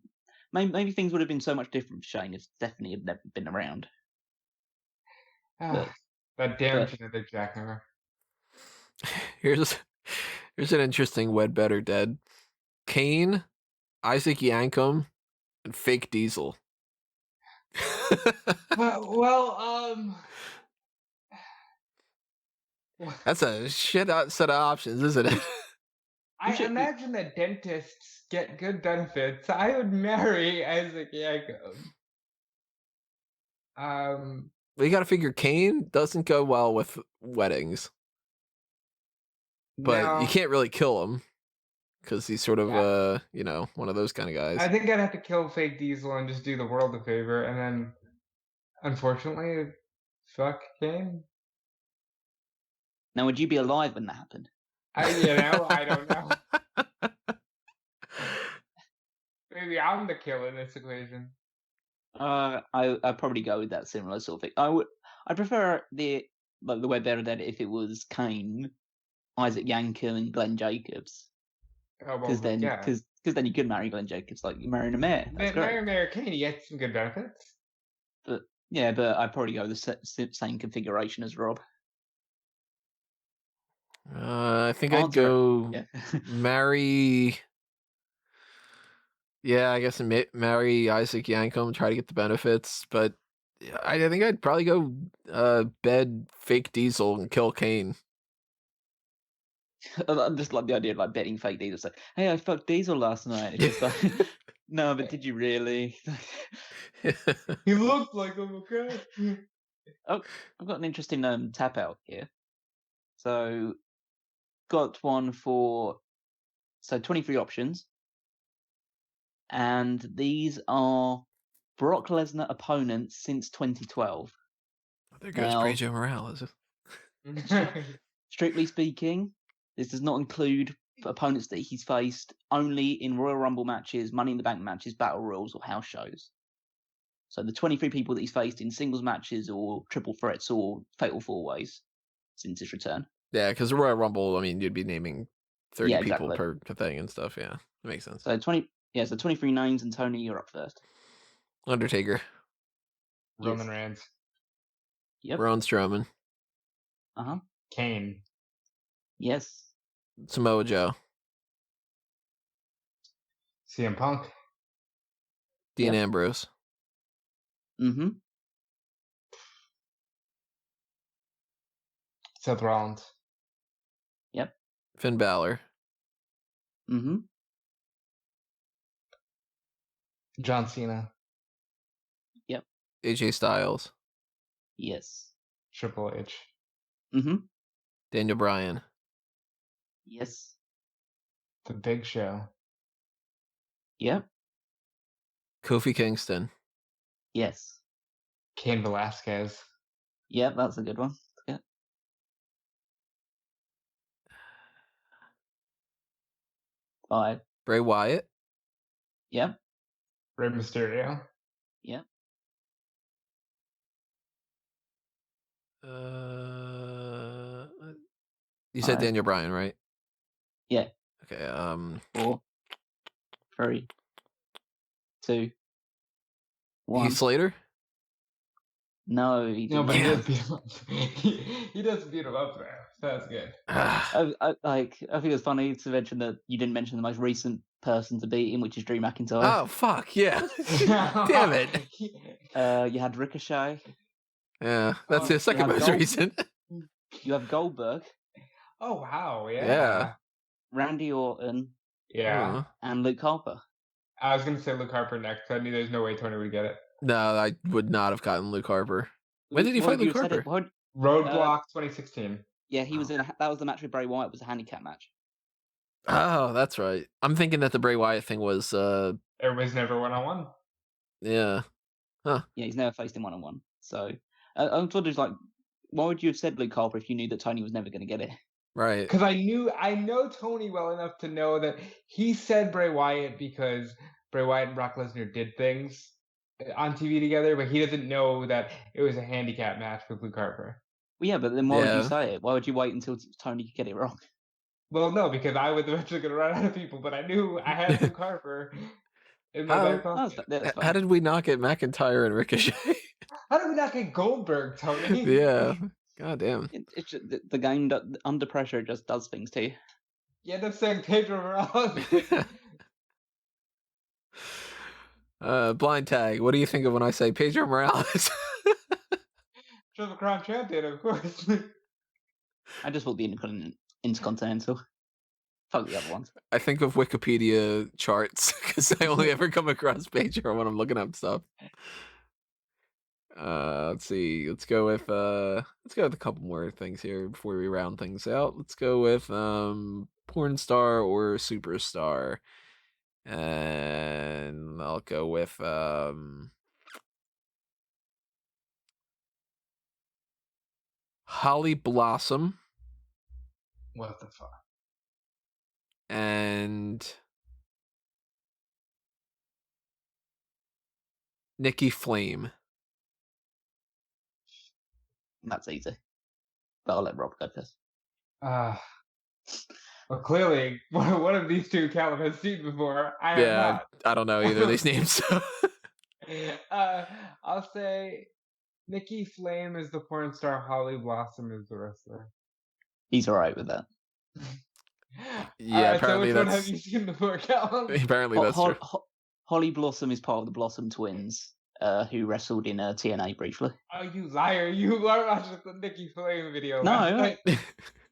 maybe things would have been so much different for Shane if Stephanie had never been around. That damn genetic jackhammer. Here's an interesting wed, better, dead. Kane, Isaac Yankem, and Fake Diesel. That's a shit set of options, isn't it? I imagine that dentists get good benefits. I would marry Isaac Yankem. Well, you got to figure Kane doesn't go well with weddings, but you can't really kill him because he's sort of one of those kind of guys. I think I'd have to kill Fake Diesel and just do the world a favor, and then unfortunately, fuck Kane. Now, would you be alive when that happened? I don't know. Maybe I'm the killer in this equation. I'd probably go with that similar sort of thing. I prefer the way better than if it was Kane, Isaac Yankem, and Glenn Jacobs. Oh, Because well, then, yeah. because then you could marry Glenn Jacobs like you're marrying a mayor. That's great. Mayor Kane, you get some good benefits. But yeah, but I'd probably go with the same configuration as Rob. I think I'd go marry. Yeah, I guess marry Isaac Yankem, try to get the benefits, but I think I'd probably go bed fake Diesel and kill Kane. I just like the idea of like betting fake Diesel. It's like, hey, I fucked Diesel last night. It's just like, no, but did you really? He looked like him, okay? Oh, I've got an interesting tap out here. So, got one for 23 options, and these are Brock Lesnar opponents since 2012. There goes Pedro Morales. Strictly speaking, this does not include opponents that he's faced only in Royal Rumble matches, Money in the Bank matches, Battle Royals, or house shows. So the 23 people that he's faced in singles matches or triple threats or fatal four-ways since his return. Yeah, because the Royal Rumble, I mean, you'd be naming 30 people per thing and stuff. Yeah, that makes sense. So 23 names, and Tony, you're up first. Undertaker. Roman Reigns. Yep. Braun Strowman. Uh-huh. Kane. Yes. Samoa Joe. CM Punk. Dean Ambrose. Mm-hmm. Seth Rollins. Yep. Finn Balor. Mm-hmm. John Cena. Yep. AJ Styles. Yes. Triple H. Mm-hmm. Daniel Bryan. Yes. The Big Show. Yep. Kofi Kingston. Yes. Cain Velasquez. Yep, that's a good one. Yeah. Five. Bray Wyatt. Yep. Rey Mysterio. Yep. You said Daniel Bryan, right? Yeah. Okay. 4, 3, 2, 1. Heath Slater. No, he didn't. No, but he does beat him up. He does beat him up there. That's good. I think it's funny to mention that you didn't mention the most recent person to beat him, which is Drew McIntyre. Oh fuck yeah! Damn it! You had Ricochet. Yeah, that's the second most recent. You have Goldberg. Oh wow! Yeah. Randy Orton. Yeah. And Luke Harper. I was gonna say Luke Harper next. I knew there's no way Tony would get it. No, I would not have gotten Luke Harper. When did he fight Luke Harper? Roadblock 2016. Yeah, he was in. That was the match with Bray Wyatt. It was a handicap match. Oh, that's right. I'm thinking that the Bray Wyatt thing was. It was never 1-on-1. Yeah. Huh. Yeah, he's never faced him 1-on-1. So I'm sort of like, why would you have said Luke Harper if you knew that Tony was never going to get it? Right. Because I know Tony well enough to know that he said Bray Wyatt because Bray Wyatt and Brock Lesnar did things on TV together, but he doesn't know that it was a handicap match with Luke Harper. Well, yeah, but then why would you say it? Why would you wait until Tony could get it wrong? Well, no, because I was eventually going to run out of people, but I knew I had Luke Harper in my back pocket. How did we not get McIntyre and Ricochet? How did we not get Goldberg, Tony? Yeah. God damn. It's just, the game, under pressure, just does things to you. You end up saying Pedro Morales. Blind tag. What do you think of when I say Pedro Morales? Triple Crown champion, of course. I just want the Intercontinental. Fuck the other ones. I think of Wikipedia charts because I only ever come across Pedro when I'm looking up stuff. Let's see. Let's go with a couple more things here before we round things out. Let's go with Pornstar or Superstar. And I'll go with Holly Blossom. What the fuck? And Nikki Flame. That's easy. But I'll let Rob go first. Well, clearly, one of these two Callum has seen before. I have not. I don't know either of these names. So. I'll say Nikki Flame is the porn star, Holly Blossom is the wrestler. He's alright with that. Yeah, apparently so which one have you seen before, Callum? Apparently that's true. Holly Blossom is part of the Blossom twins, who wrestled in TNA briefly. Oh, you liar! You are watching the Nikki Flame video. No,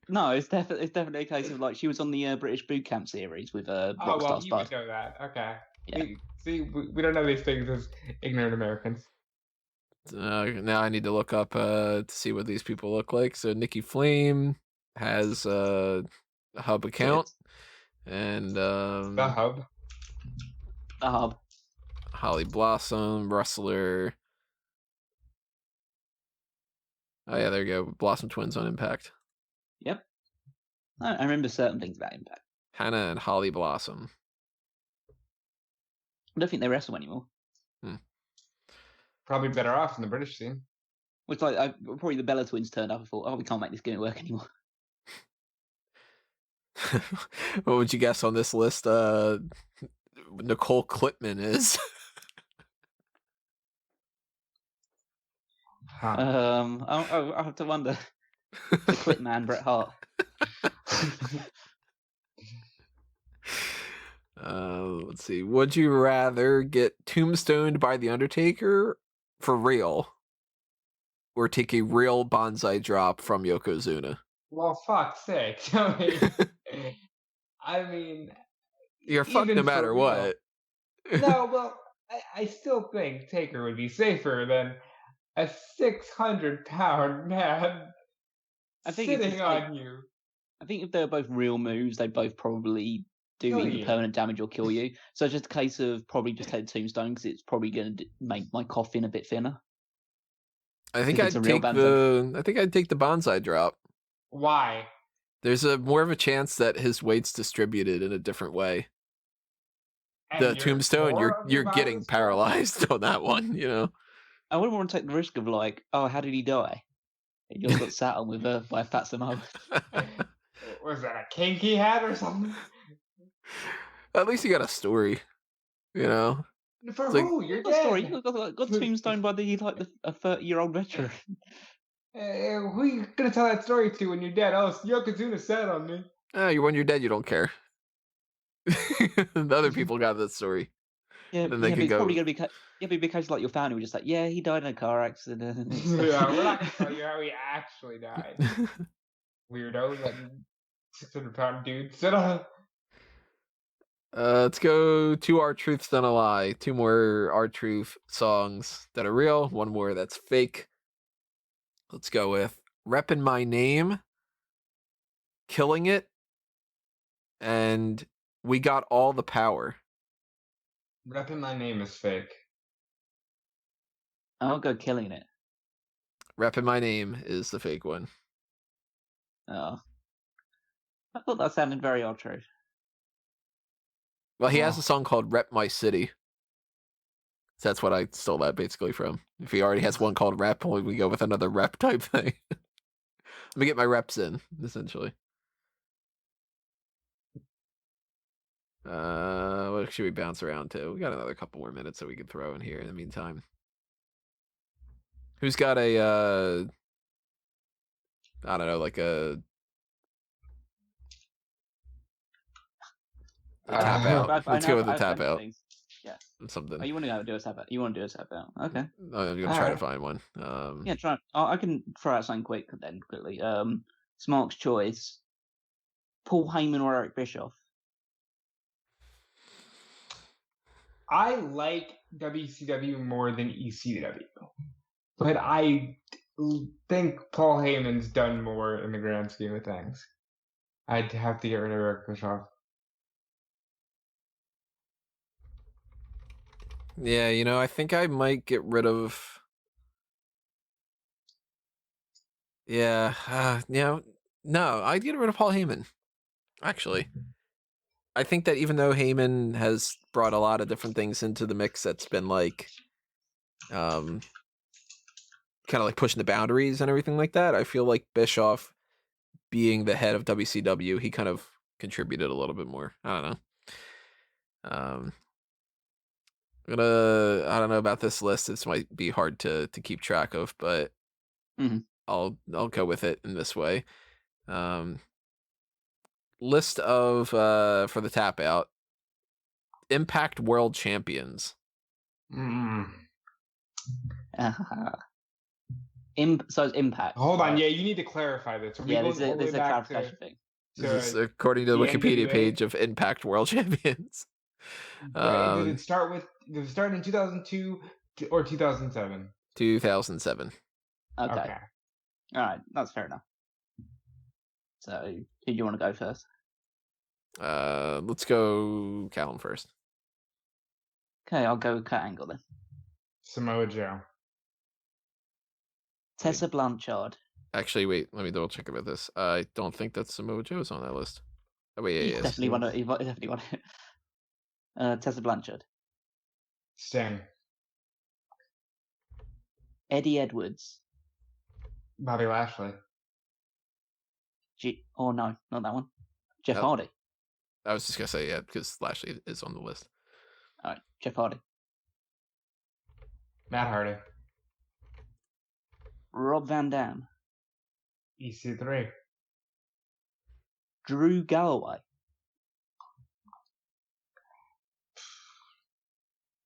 no, it's definitely a case of like she was on the British Boot Camp series with Rockstar well, you Spud. would know that. Okay. Yeah. See, we don't know these things as ignorant Americans. Now I need to look up to see what these people look like. So Nikki Flame has a Hub account, and The Hub. The Hub. Holly Blossom, wrestler. Oh yeah, there you go. Blossom Twins on Impact. Yep. I remember certain things about Impact. Hannah and Holly Blossom. I don't think they wrestle anymore. Probably better off in the British scene. Which like probably the Bella Twins turned up and thought, oh, we can't make this gimmick work anymore. What would you guess on this list? Nicole Clipman is. I have to wonder. The Clip Man, Bret Hart. Let's see. Would you rather get tombstoned by the Undertaker for real, or take a real bonsai drop from Yokozuna? Well, fuck's sake! I mean, you're fucked no matter what. No, well, I still think Taker would be safer than a 600-pound man sitting on you. I think if they're both real moves, they both probably do either permanent damage or kill you. So it's just a case of probably just take Tombstone because it's probably going to make my coffin a bit thinner. I think I'd take the bonsai drop. Why? There's more of a chance that his weight's distributed in a different way. And the tombstone, you're getting paralyzed on that one, you know. I wouldn't want to take the risk of like, oh, how did he die? He just got sat on with by a fat Samoan. Was that a kinky hat or something? At least you got a story, you know. For it's who? You're dead. Story. You got tombstoned by a 30-year-old veteran. Who are you gonna tell that story to when you're dead? Oh, Yokozuna sat on me. When you're dead, you don't care. The other people got that story. Yeah, then they could go. Probably gonna be because like your family were just like, yeah, he died in a car accident. Yeah, we're not gonna tell you how he actually died. Weirdo, that 600-pound dude. Sit on. Let's go to Our Truth's Not a Lie. 2 more Our Truth songs that are real, 1 more that's fake. Let's go with Reppin' My Name, Killing It, and We Got All the Power. Reppin' My Name is fake. I'll go Killing It. Reppin' My Name is the fake one. Oh. I thought that sounded very Our Truth. Well, he has a song called Rep My City. So that's what I stole that basically from. If he already has one called Rep, we go with another rep type thing. Let me get my reps in, essentially. What should we bounce around to? We got another couple more minutes that we could throw in here in the meantime. Who's got a, I don't know, like a tap out. Let's go with the tap out. Yeah. Something. Oh, you want to do a tap out? You want to do a tap out? Okay. I'm going to try to find one. Yeah, try. I can throw out something quickly. Smark's choice. Paul Heyman or Eric Bischoff? I like WCW more than ECW. But I think Paul Heyman's done more in the grand scheme of things. I'd have to get rid of Eric Bischoff. Yeah, I think I might get rid of... Yeah, no, I'd get rid of Paul Heyman, actually. I think that even though Heyman has brought a lot of different things into the mix that's been, like, kind of like pushing the boundaries and everything like that. I feel like Bischoff being the head of WCW, he kind of contributed a little bit more. I don't know. I don't know about this list. This might be hard to keep track of, but I'll go with it in this way. List of for the tap out Impact World Champions. So it's Impact. Hold on, yeah, you need to clarify this. Are we going all the way there's a back clarification thing. This is according to the Wikipedia NWA? page of Impact World Champions. Did it start in 2002 or 2007? 2007. Okay. All right, that's fair enough. So, who do you want to go first? Let's go Callum first. Okay, I'll go Kurt Angle then. Samoa Joe. Tessa Blanchard. Actually, wait. Let me double check about this. I don't think that Samoa Joe's on that list. Oh wait, He's definitely won it. He definitely won it. Tessa Blanchard. Sting. Eddie Edwards. Bobby Lashley. Oh no, not that one. Jeff Hardy. I was just gonna say because Lashley is on the list. All right, Jeff Hardy. Matt Hardy. Rob Van Dam. EC3. Drew Galloway.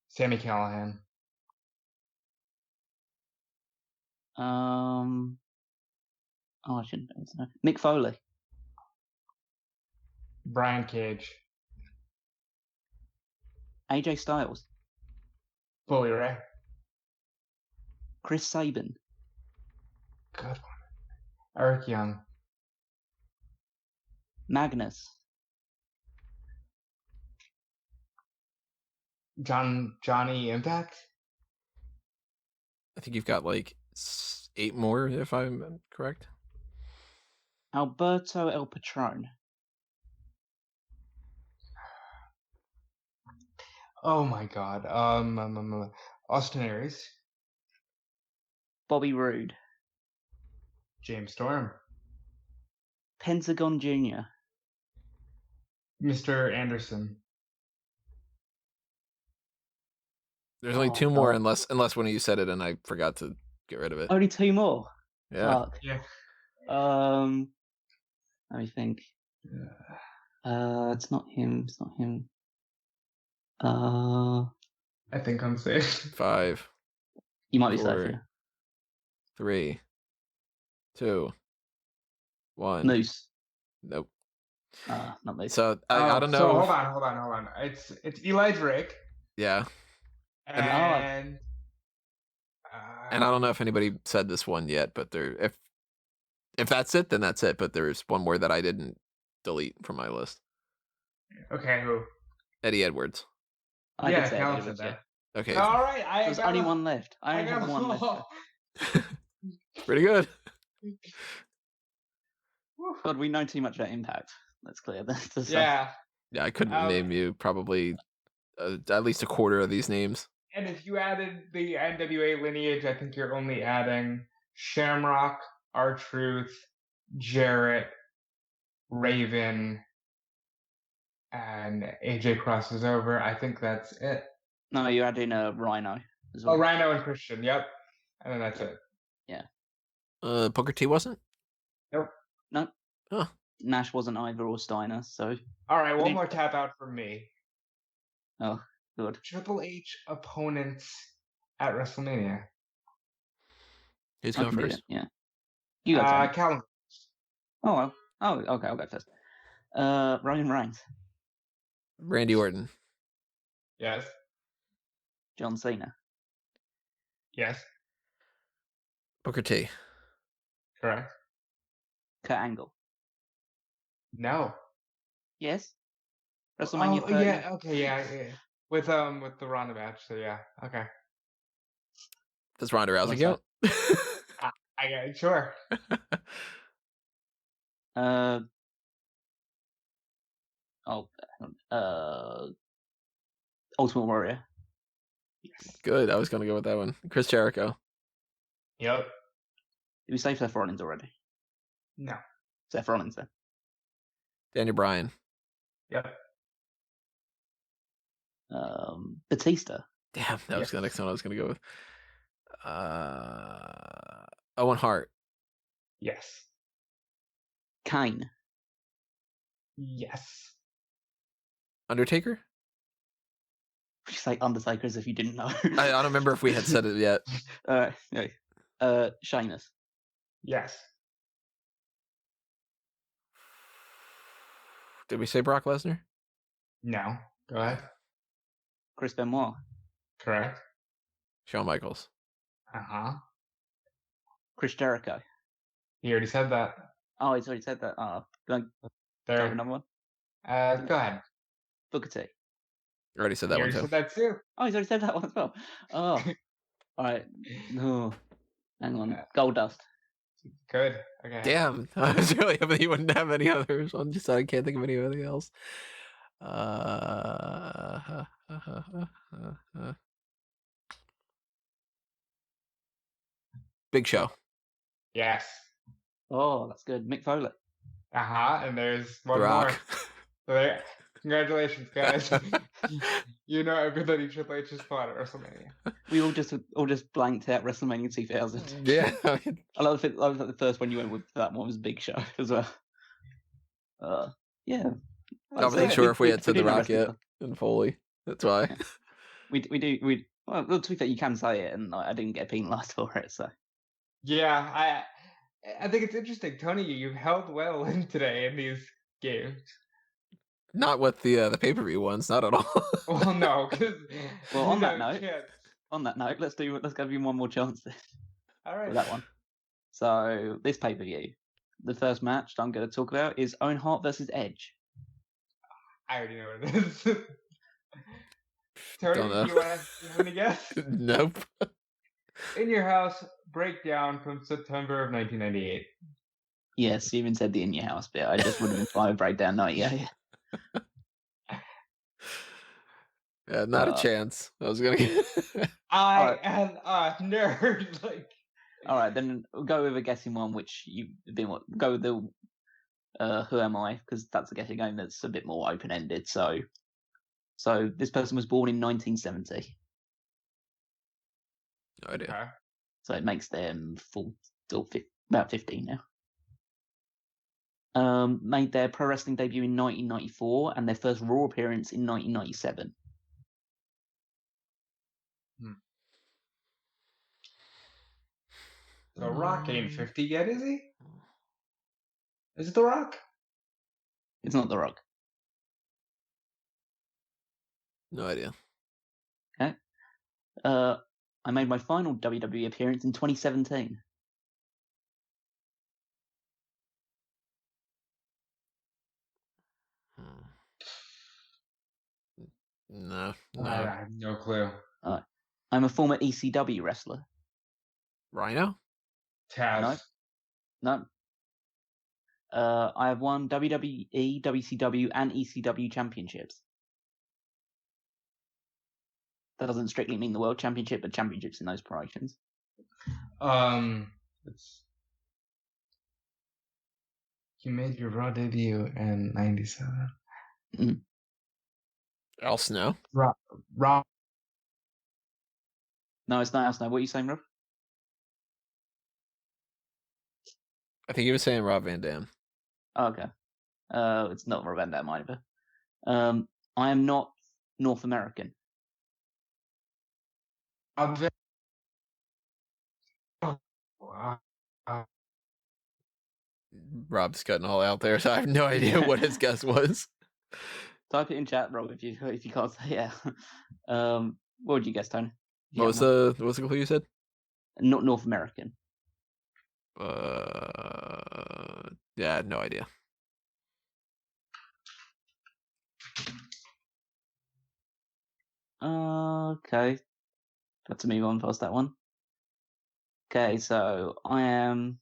Sammy Callahan. I shouldn't know. Mick Foley. Brian Cage. AJ Styles. Bully Ray. Chris Sabin. Good one. Eric Young. Magnus. Johnny Impact. I think you've got like 8 more, if I'm correct. Alberto El Patron. Oh my God. Austin Aries. Bobby Roode. James Storm. Pentagon Jr. Mr. Anderson. There's only 2 more, unless one of you said it and I forgot to get rid of it. Only 2 more. Yeah. Fuck. Yeah. Let me think. It's not him. I think I'm safe. 5. You might be 4, safe. Yeah. 3, 2, 1. Moose. Nope. Not Moose. So I don't know. So hold on. It's Eli Drake. Yeah. And I don't know if anybody said this one yet, but if that's it, then that's it. But there's one more that I didn't delete from my list. Okay, who? Eddie Edwards. I yeah, could say Callum Edwards, said that. Okay. All right, there's only one left. I only have one left. Pretty good. God, we know too much about Impact. That's clear. Yeah. Yeah, I couldn't name you probably at least a quarter of these names. And if you added the NWA lineage, I think you're only adding Shamrock, R-Truth, Jarrett, Raven, and AJ crosses over. I think that's it. No, you're adding a Rhino as well. Oh, Rhino and Christian. Yep. And then that's it. Yeah. Booker T wasn't? Nope. No. Huh. Nash wasn't either, or Steiner. So. All right, one more tap out from me. Oh, good. Triple H opponents at WrestleMania. Who's going first? Yeah. You go first. Callum. Oh, well. Oh, okay, I'll go first. Roman Reigns. Randy Orton. Yes. John Cena. Yes. Booker T. Correct. Kurt Angle. No. Yes. WrestleMania 30. Yeah. Okay. Yeah. With the Ronda match. So yeah. Okay. Does Ronda Rousey count? I got it. Sure. Ultimate Warrior. Yes. Good. I was going to go with that one. Chris Jericho. Yep. Did we say Seth Rollins already? No. Seth Rollins then. Daniel Bryan. Yep. Batista. Damn, that was the next one I was going to go with. Owen Hart. Yes. Kane. Yes. Undertaker? You say Undertaker as if you didn't know. I don't remember if we had said it yet. No. Sheamus. Yes. Did we say Brock Lesnar? No. Go ahead. Chris Benoit. Correct. Shawn Michaels. Uh-huh. Chris Jericho. He already said that. Oh, he's already said that. Oh, can I go with There. another one? Go ahead. Booker T. I already said He that one already too. said that too. Oh, he's already said that one as well. Oh, all right. No, hang on. Goldust. Good. Okay. Damn, I was really hoping he wouldn't have any others. I just I can't think of anything else. Big Show. Yes. Oh, that's good. Mick Foley. Uh-huh. And there's The one more. Rock. So there. Congratulations, guys. You know everything Triple H has fought at WrestleMania. We all just blanked out WrestleMania 2000. Yeah. I love that the first one you went with that one was Big Show as well. Yeah. I wasn't sure if we had said The Rock yet and Foley. That's why. Yeah. We do. Well, to be fair, you can say it, and I didn't get penalised for it, so. Yeah, I think it's interesting, Tony. You've held well in today in these games. Not with the pay-per-view ones, not at all. Well, no. Well, on that note, let's give you one more chance then. All right. For that one. So this pay-per-view, the first match I'm going to talk about is Owen Hart versus Edge. I already know what it is. Tony, Don't know. you want to guess? Nope. In Your House breakdown from September of 1998. Yes, you even said the In Your House bit. I just would have been fine with breakdown 98. Yeah, not a chance. I was gonna get. I am a nerd. All right, then we'll go with a guessing one, which you've been. Go with the Who Am I? Because that's a guessing game that's a bit more open-ended. So this person was born in 1970. No idea. Okay. So it makes them about 15 now. Made their pro wrestling debut in 1994 and their first Raw appearance in 1997. The Rock ain't 50 yet, is he? Is it The Rock? It's not The Rock. No idea. Okay. I made my final WWE appearance in 2017. No. I have no clue. I'm a former ECW wrestler. Rhino? Taz. No. I have won WWE, WCW, and ECW championships. That doesn't strictly mean the World Championship, but championships in those promotions. You made your Raw debut in 97. Mm. Al Snow? Rob. No, it's not Al Snow. What are you saying, Rob? I think he was saying Rob Van Dam. Oh, okay. It's not Rob Van Dam either. I am not North American. Rob's cutting all out there, so I have no idea what his guess was. Type it in chat, Rob, if you can't say yeah. What would you guess, Tony? What was the clue you said? Not North American. Yeah, no idea. Okay. Got to move on past that one. Okay, so I am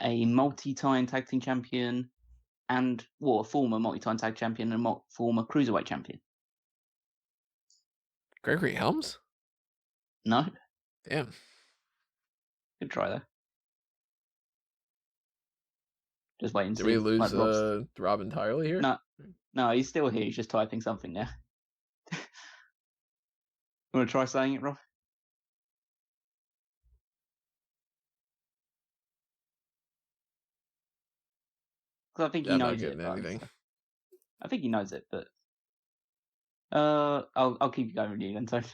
a multi-time tag team champion and, a former multi-time tag champion and former cruiserweight champion. Gregory Helms? No? Damn. Good try, though. Just wait and Did see. we lose Rob's... Rob entirely here? No, he's still here. He's just typing something now. Want to try saying it, Rob? Because I think he I'm not knows it. getting anything. I think he knows it, but I'll keep going with you then, Tony.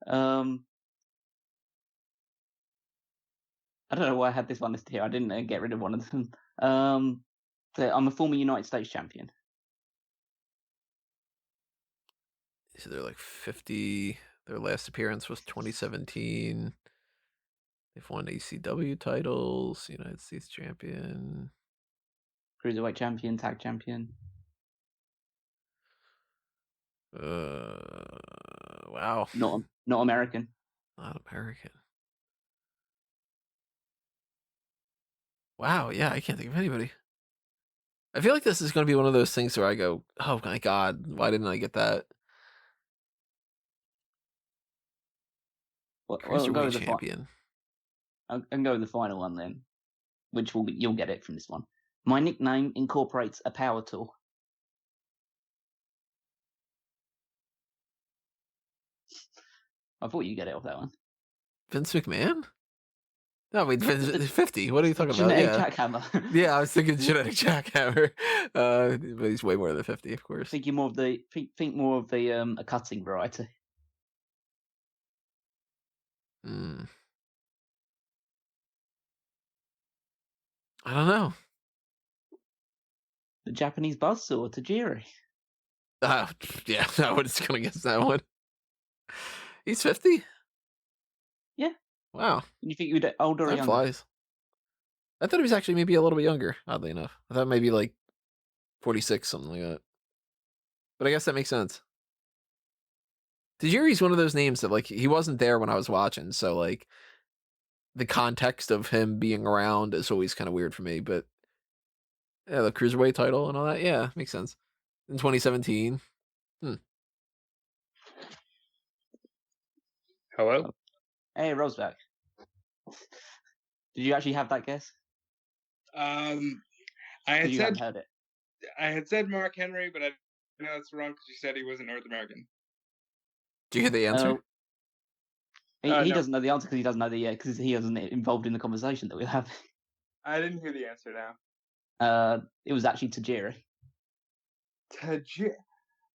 I don't know why I had this one listed here. I didn't get rid of one of them. So I'm a former United States champion. So they're like 50. Their last appearance was 2017. They've won ECW titles, United States champion, Cruiserweight champion, tag champion. Wow. Not American. Not American. Wow, yeah, I can't think of anybody. I feel like this is going to be one of those things where I go, oh my god, why didn't I get that? Well, go with the champion. I can go with the final one then, which you'll get it from this one. My nickname incorporates a power tool. I thought you'd get it off that one. Vince McMahon? No, wait, 50. What are you talking about? Genetic jackhammer. Yeah, I was thinking genetic jackhammer. But he's way more than 50, of course. Think more of the a cutting variety. I don't know. The Japanese buzzsaw, Tajiri. Yeah, I was just gonna guess that one. He's 50? Yeah. Wow. You think you'd older or That younger? flies. I thought he was actually maybe a little bit younger, oddly enough. I thought maybe like 46, something like that. But I guess that makes sense. Tajiri's one of those names that, like, he wasn't there when I was watching, so, like, the context of him being around is always kind of weird for me, but yeah, the Cruiserweight title and all that, yeah, makes sense. In 2017. Hello? Hey, Rosback. Did you actually have that guess? I You haven't heard it. had said Mark Henry, but I know that's wrong because you said he wasn't North American. Do you hear the answer? He No. doesn't know the answer because he doesn't know because he wasn't involved in the conversation that we're having. I didn't hear the answer now. It was actually Tajiri.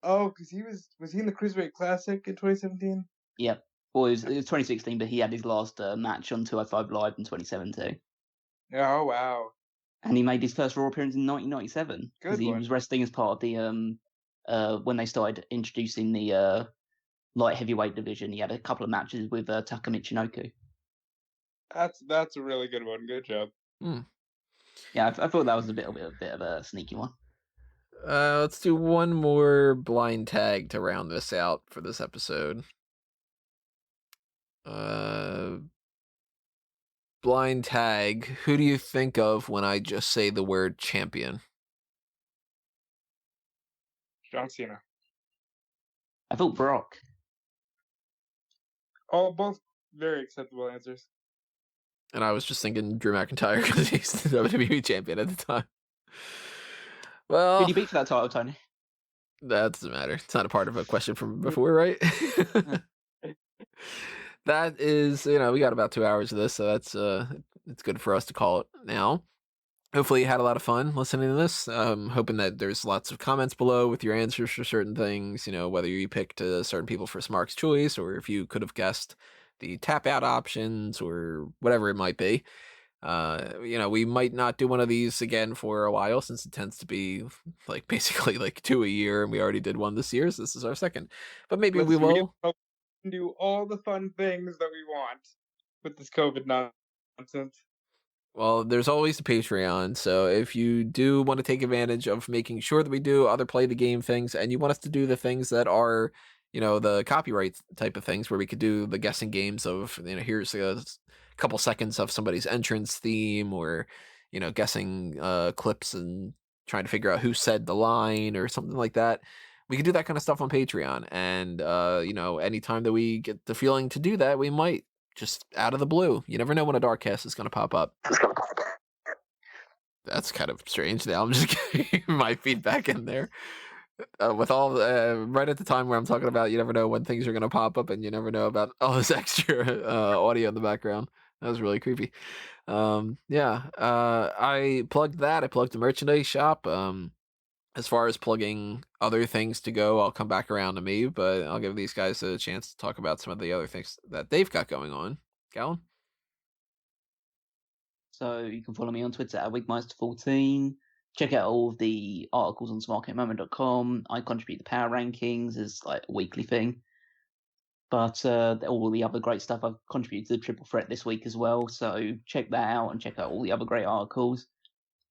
Oh, because was he in the Cruiserweight Classic in 2017? Yep. Well, it was 2016, but he had his last match on 205 Live in 2017. Oh, wow. And he made his first Raw appearance in 1997 because he was wrestling as part of the when they started introducing the light heavyweight division. He had a couple of matches with Taka Michinoku. That's a really good one. Good job. Yeah, I thought that was a bit of a sneaky one. Let's do one more blind tag to round this out for this episode. Blind tag. Who do you think of when I just say the word champion? John Cena. I thought Brock. Oh, both very acceptable answers. And I was just thinking Drew McIntyre because he's the WWE champion at the time. Well, Who did you beat for that title, Tony? That doesn't matter. It's not a part of a question from before, right? That is, we got about 2 hours of this, so that's it's good for us to call it now. Hopefully you had a lot of fun listening to this. Hoping that there's lots of comments below with your answers for certain things, whether you picked certain people for Smark's choice or if you could have guessed the tap out options or whatever it might be. We might not do one of these again for a while since it tends to be like basically like 2 a year, and we already did one this year, so this is our second. But maybe we will do all the fun things that we want with this COVID nonsense. Well, there's always the Patreon, so if you do want to take advantage of making sure that we do other play the game things, and you want us to do the things that are, the copyright type of things where we could do the guessing games of, here's a couple seconds of somebody's entrance theme, or, guessing clips and trying to figure out who said the line or something like that. we could do that kind of stuff on Patreon. And, anytime that we get the feeling to do that, we might just out of the blue. You never know when a dark cast is going to pop up. That's kind of strange. Now I'm just getting my feedback in there. With all right at the time where I'm talking about, you never know when things are going to pop up, and you never know about all this extra audio in the background. That was really creepy. I plugged that. I plugged the merchandise shop. As far as plugging other things to go, I'll come back around to me, but I'll give these guys a chance to talk about some of the other things that they've got going on. Gallon? So you can follow me on Twitter at Wigmeister14. Check out all of the articles on smarkatmoment.com. I contribute the power rankings as like a weekly thing. But all the other great stuff, I've contributed to the Triple Threat this week as well. So check that out and check out all the other great articles.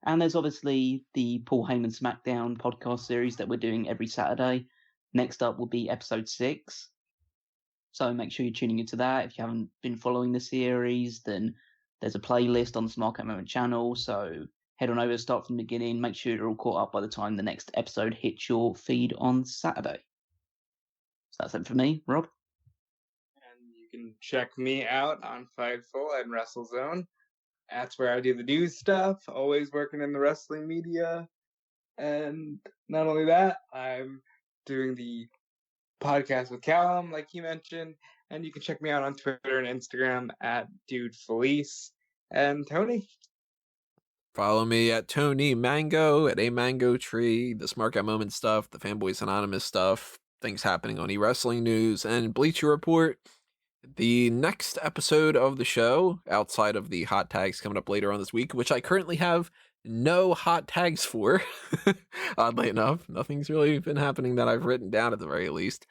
And there's obviously the Paul Heyman SmackDown podcast series that we're doing every Saturday. Next up will be episode 6. So make sure you're tuning into that. If you haven't been following the series, then there's a playlist on the Smark at Moment channel. So head on over, start from the beginning. Make sure you're all caught up by the time the next episode hits your feed on Saturday. So that's it for me, Rob. And you can check me out on Fightful and WrestleZone. That's where I do the news stuff, always working in the wrestling media. And not only that, I'm doing the podcast with Callum, like you mentioned. And you can check me out on Twitter and Instagram at DudeFelice. And Tony? Follow me at Tony Mango, at A Mango Tree, the Smark at Moment stuff, the Fanboys Anonymous stuff, things happening on eWrestling News, and Bleacher Report. The next episode of the show, outside of the hot tags coming up later on this week, which I currently have no hot tags for, oddly enough. Nothing's really been happening that I've written down at the very least.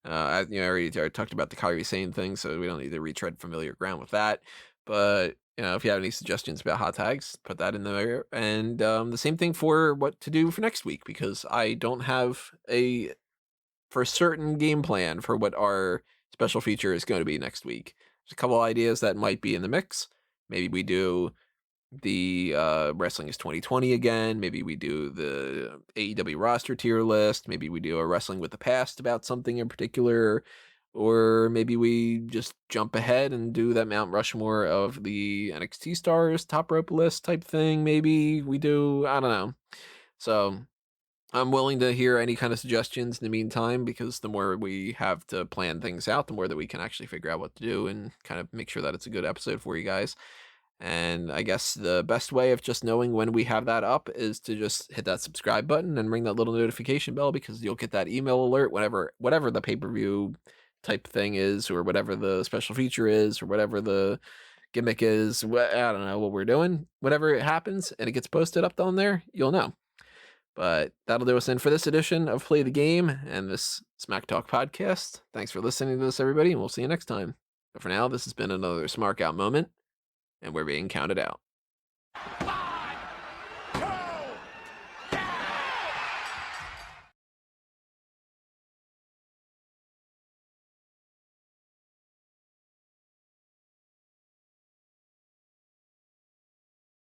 I already talked about the Kyrie Sane thing, so we don't need to retread familiar ground with that. But, if you have any suggestions about hot tags, put that in there. And the same thing for what to do for next week, because I don't have a for certain game plan for what our special feature is going to be next week. There's a couple ideas that might be in the mix. Maybe we do the Wrestling is 2020 again. Maybe we do the AEW roster tier list. Maybe we do a Wrestling with the Past about something in particular. Or maybe we just jump ahead and do that Mount Rushmore of the NXT stars top rope list type thing. Maybe we do, I don't know. So I'm willing to hear any kind of suggestions in the meantime, because the more we have to plan things out, the more that we can actually figure out what to do and kind of make sure that it's a good episode for you guys. And I guess the best way of just knowing when we have that up is to just hit that subscribe button and ring that little notification bell, because you'll get that email alert whatever the pay-per-view type thing is, or whatever the special feature is, or whatever the gimmick is. I don't know what we're doing. Whenever it happens and it gets posted up on there, you'll know. But that'll do us in for this edition of Play the Game and this Smack Talk podcast. Thanks for listening to this, everybody, and we'll see you next time. But for now, this has been another Smark Out moment, and we're being counted out.